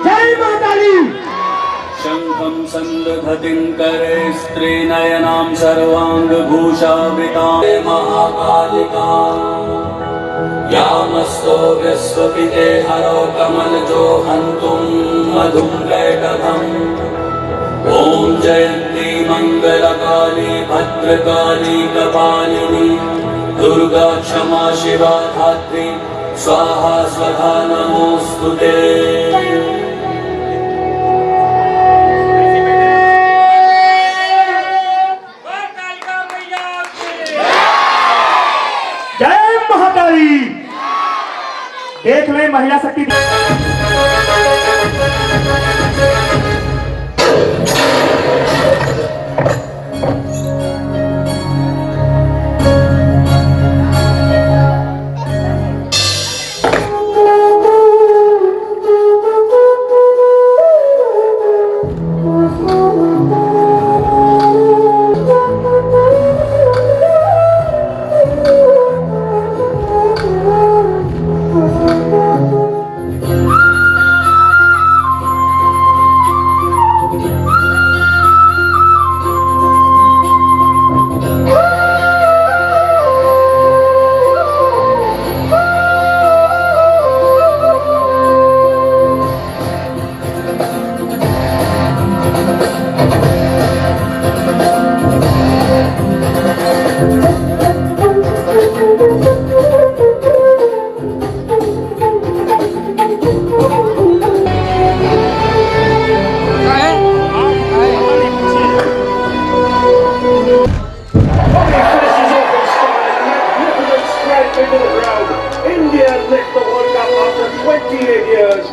जय माता दी। शंखं संदधतिं करे स्त्रीनयनां सर्वाङ्गभूषावृतां महाकालिका यामस्तो विश्वपिते हरो कमलजो हन्तुं मधुं कैटभम्। ॐ जयन्ती मङ्गलकाली भद्रकाली कपालिनी दुर्गा क्षमा शिवा धात्री स्वाहा स्वधा नमोऽस्तुते। जय महाकाली। देख लें महिला शक्ति। India lift the World Cup after 28 years.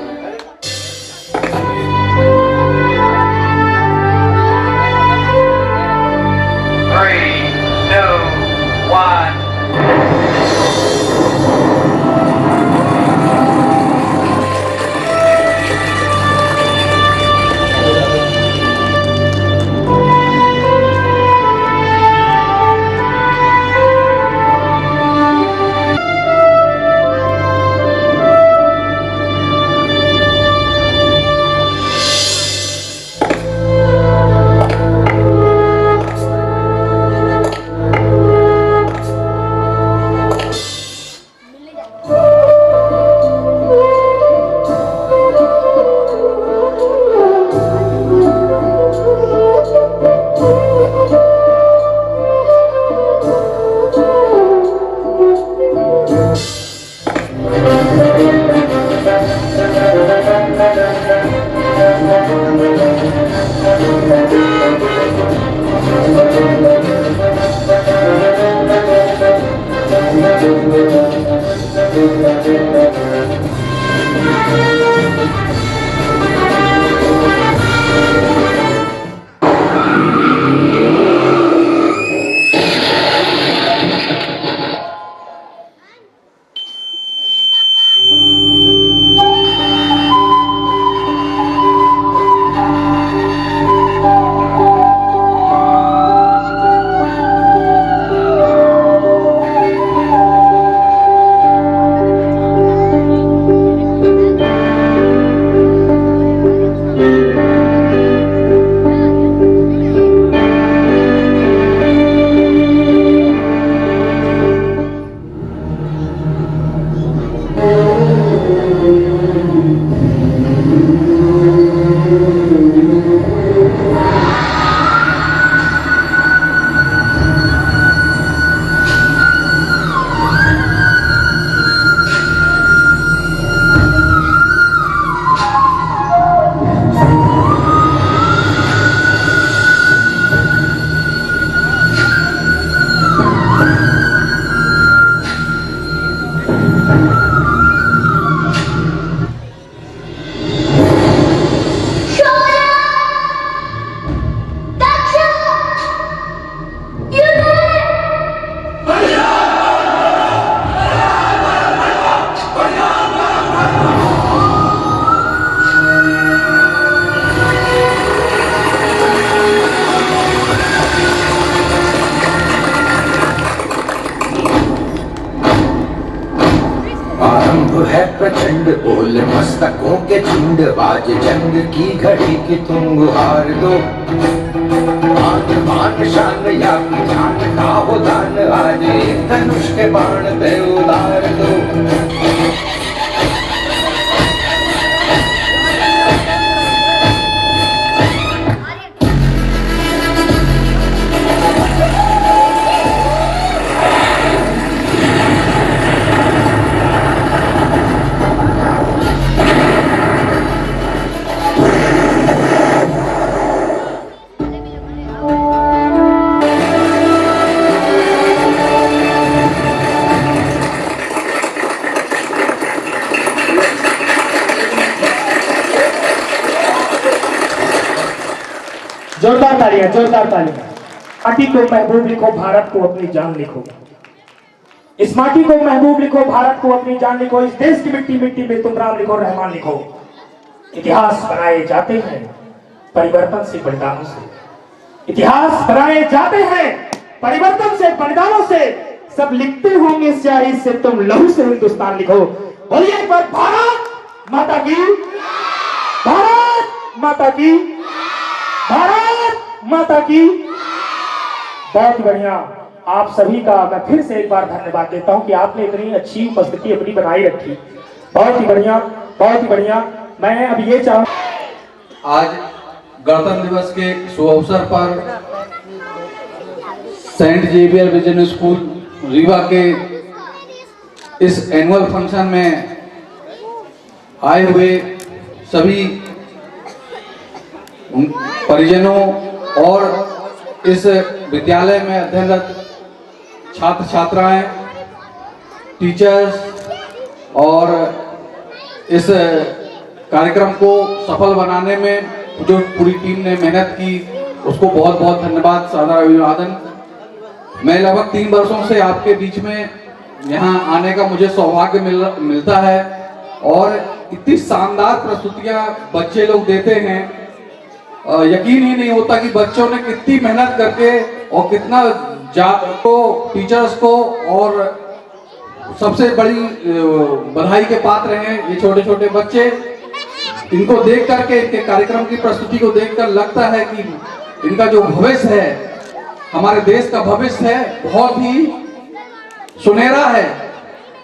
प्रचंड बोल मस्तकों के झुंड बाज जंग की घड़ी की तुम गुहार दो मान मान शान या की जान का हो दान आज एक धनुष के बाण पे उतार दो जोरदार तालियां, जोरदार तालियां। माटी को महबूब लिखो, भारत को अपनी जान लिखो। इस माटी को महबूब लिखो, भारत को अपनी जान लिखो। इस देश की मिट्टी मिट्टी में तुम राम लिखो, रहमान लिखो। इतिहास बनाए जाते हैं परिवर्तन से, बलिदानों से। इतिहास बनाए जाते हैं परिवर्तन से, बलिदानों से। सब लिखते होंगे स्याही से, तुम लहू से हिंदुस्तान लिखो। बोलिए एक बार, भारत माता की, भारत माता की, भारत माता की। बहुत बढ़िया। आप सभी का मैं फिर से एक बार धन्यवाद देता हूं कि आपने इतनी अच्छी उपस्थिति अपनी बनाई रखी। बहुत ही बढ़िया, बहुत ही बढ़िया। मैं अब ये चाहूँ, आज गणतंत्र दिवस के शुभ अवसर पर Saint Xavier Vision School Rewa के इस एनुअल फंक्शन में आए हुए सभी परिजनों और इस विद्यालय में अध्ययनरत छात्र छात्राएं, टीचर्स और इस कार्यक्रम को सफल बनाने में जो पूरी टीम ने मेहनत की उसको बहुत बहुत धन्यवाद, सादर अभिवादन। मैं लगभग 3 वर्षों से आपके बीच में यहाँ आने का मुझे सौभाग्य मिलता है और इतनी शानदार प्रस्तुतियाँ बच्चे लोग देते हैं, यकीन ही नहीं होता कि बच्चों ने कितनी मेहनत करके और कितना टीचर्स को और सबसे बड़ी बधाई के पात्र हैं ये छोटे छोटे बच्चे। इनको देख करके, इनके कार्यक्रम की प्रस्तुति को देखकर लगता है कि इनका जो भविष्य है, हमारे देश का भविष्य है, बहुत ही सुनहरा है।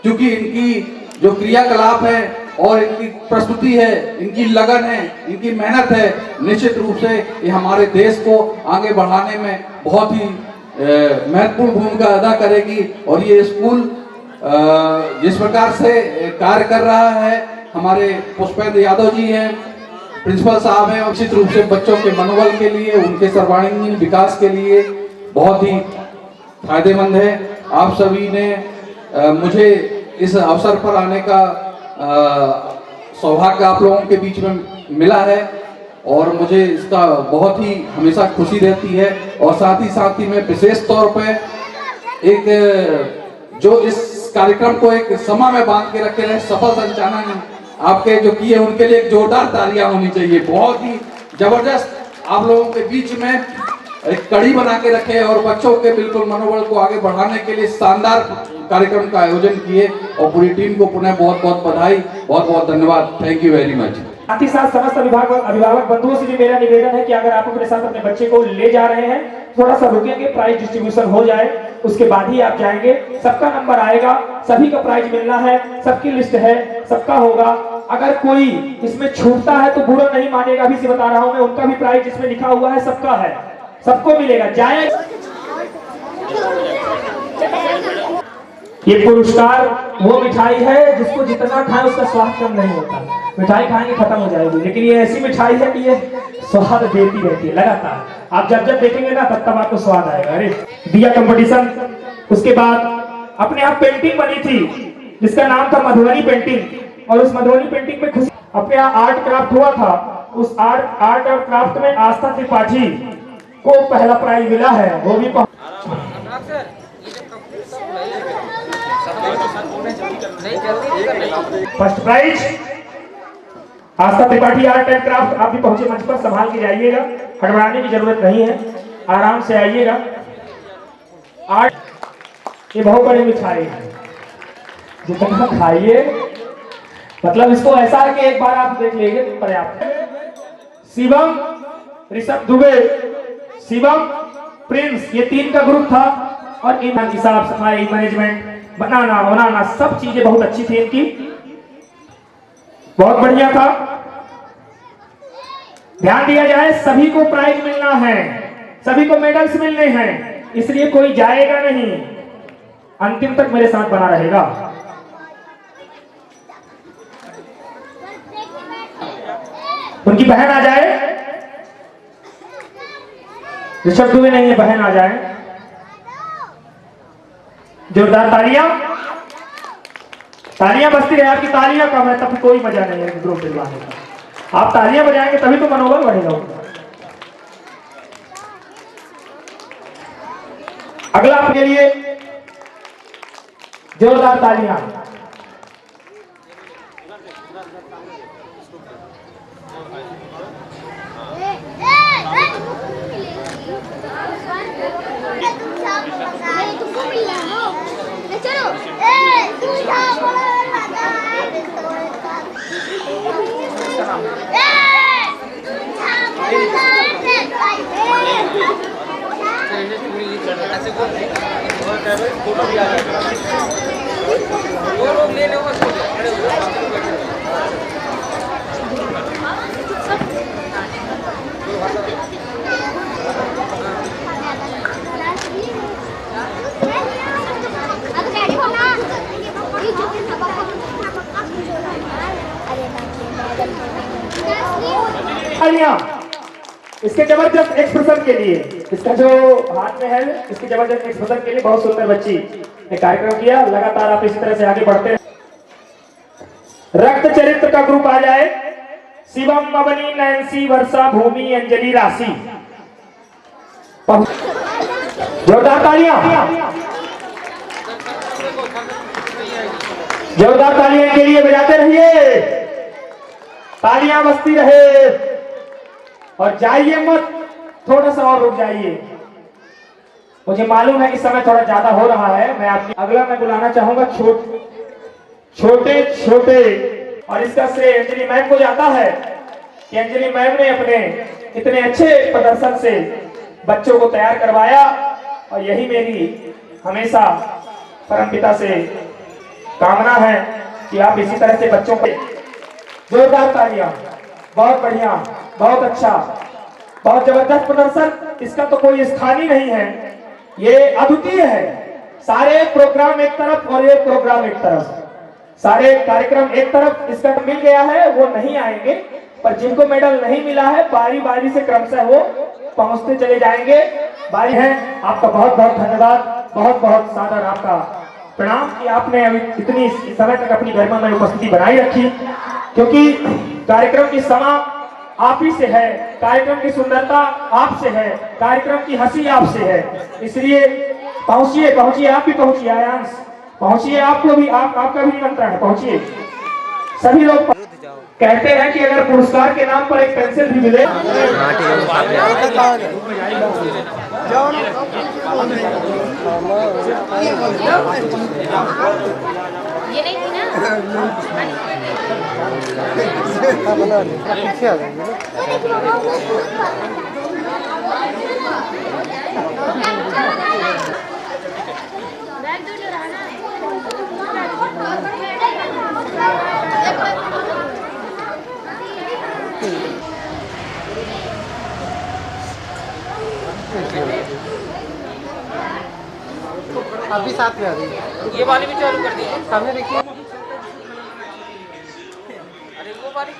क्योंकि इनकी जो क्रियाकलाप है और इनकी प्रस्तुति है, इनकी लगन है, इनकी मेहनत है, निश्चित रूप से ये हमारे देश को आगे बढ़ाने में बहुत ही महत्वपूर्ण भूमिका अदा करेगी। और ये स्कूल जिस प्रकार से कार्य कर रहा है, हमारे पुष्पेंद्र यादव जी हैं, प्रिंसिपल साहब हैं, निश्चित रूप से बच्चों के मनोबल के लिए, उनके सर्वांगीण विकास के लिए बहुत ही फायदेमंद है। आप सभी ने मुझे इस अवसर पर आने का सौभाग्य आप लोगों के बीच में मिला है और मुझे इसका बहुत ही हमेशा खुशी रहती है। और साथ ही मैं विशेष तौर पे एक जो इस कार्यक्रम को एक समय में बांध के रखे रहे सफल संचालन आपके जो किए, उनके लिए एक जोरदार तालियां होनी चाहिए। बहुत ही जबरदस्त आप लोगों के बीच में एक कड़ी बना के रखे और बच्चों के बिल्कुल मनोबल को आगे बढ़ाने के लिए शानदार कार्यक्रम का आयोजन किए और पूरी टीम को पुनः बहुत बहुत बधाई, बहुत बहुत धन्यवाद। Thank you very much. साथ ही साथ समस्त अभिभावक बंधुओं से भी मेरा निवेदन है कि अगर आप अपने साथ अपने बच्चे को ले जा रहे हैं, थोड़ा सा रुकेंगे, प्राइज डिस्ट्रीब्यूशन हो जाए, उसके बाद ही आप जाएंगे। सबका नंबर आएगा, सभी का प्राइज मिलना है, सबकी लिस्ट है, सबका होगा। अगर कोई इसमें छूटता है तो बुरा नहीं मानेगा, अभी से बता रहा हूं मैं, उनका भी प्राइज इसमें लिखा हुआ है, सबका है, सबको मिलेगा। जाए ये पुरस्कार वो मिठाई है जिसको जितना खाए उसका स्वाद कम नहीं होता। मिठाई खाएंगे खत्म हो जाएगी, लेकिन ये ऐसी मिठाई है कि ये स्वाद देती रहती है लगातार। आप जब जब देखेंगे ना तब आपको स्वाद आएगा। अरे दिया कंपटीशन, उसके बाद अपने आप पेंटिंग बनी थी जिसका नाम था मधुबनी पेंटिंग, और उस मधुबनी पेंटिंग में खुशी अपने यहाँ आर्ट क्राफ्ट हुआ था। उस आर्ट और क्राफ्ट में आस्था त्रिपाठी को पहला प्राइज मिला है, वो भी first prize Aastha Tripathi art and craft. आप भी पहुंचे मंच पर, संभाल के जाइएगा, हड़बड़ाने की जरूरत नहीं है, आराम से आइएगा। आर्ट ये बहुत बड़ी मिठाई है, जितना खाइए मतलब इसको ऐसा है कि एक बार आप देख लीजिए पर्याप्त। शिवम, ऋषभ दुबे, शिवम, प्रिंस, ये 3 का ग्रुप था और इन हिसाब सफाई मैनेजमेंट बनाना सब चीजें बहुत अच्छी थी इनकी, बहुत बढ़िया था। ध्यान दिया जाए, सभी को प्राइज मिलना है, सभी को मेडल्स मिलने हैं, इसलिए कोई जाएगा नहीं, अंतिम तक मेरे साथ बना रहेगा। उनकी बहन आ जाए, ऋषभ दुबे नहीं है, बहन आ जाए। जोरदार तालियां बजती रहे। आपकी तालियां कम है तब कोई मजा नहीं है ग्रुप दिलवाने का। आप तालियां बजाएंगे तभी तो मनोबल बढ़ेगा उनका। अगला आपके लिए जोरदार तालियां। इसके जबरदस्त एक्सप्रेशन के लिए, इसका जो हाथ में है, इसके जबरदस्त एक्सप्रेशन के लिए बहुत सुंदर बच्ची ने कार्यक्रम किया। लगातार आप इस तरह से आगे बढ़ते हैं। रक्त चरित्र का ग्रुप आ जाए। शिवम, अवनी, नैन्सी, वर्षा, भूमि, अंजलि, राशि। जोरदार तालियां, जोरदार तालियां के लिए बजाते रहिए, तालियां बजती रहे और जाइए मत, थोड़ा सा और रुक जाइए। मुझे मालूम है कि समय थोड़ा ज्यादा हो रहा है। मैं आपकी अगला मैं बुलाना चाहूंगा छोटे छोटे, और इसका श्रेय अंजलि मैम को जाता है कि अंजलि मैम ने अपने इतने अच्छे प्रदर्शन से बच्चों को तैयार करवाया, और यही मेरी हमेशा परमपिता से कामना है कि आप इसी तरह से बच्चों को। जोरदार तालियां, बहुत बढ़िया, बहुत अच्छा, बहुत जबरदस्त प्रदर्शन। इसका तो कोई स्थान ही नहीं है, ये अद्वितीय है। सारे प्रोग्राम एक तरफ और ये प्रोग्राम एक तरफ, सारे कार्यक्रम एक तरफ। इसका मिल गया है वो नहीं आएंगे, पर जिनको मेडल नहीं मिला है बारी बारी से क्रमशः वो पहुंचते चले जाएंगे। बारी है। आपका बहुत बहुत धन्यवाद, बहुत बहुत सादर आपका प्रणाम कि आपने इतनी समय तक अपनी गरिमा में उपस्थिति बनाई रखी, क्योंकि कार्यक्रम की समा आप ही से है, कार्यक्रम की सुंदरता आपसे है, कार्यक्रम की हंसी आपसे है। इसलिए पहुंचिए, पहुंचिए, आप भी पहुंचिए, आयांश पहुंचिए, आपको भी आपका भी निमंत्रण है, पहुंचिए। सभी लोग कहते हैं कि अगर पुरस्कार के नाम पर एक पेंसिल भी मिले। ये नहीं थी ना। अभी साथ में आ गई। ये वाली भी चालू कर दी, सामने देखिए। अरे वो वाली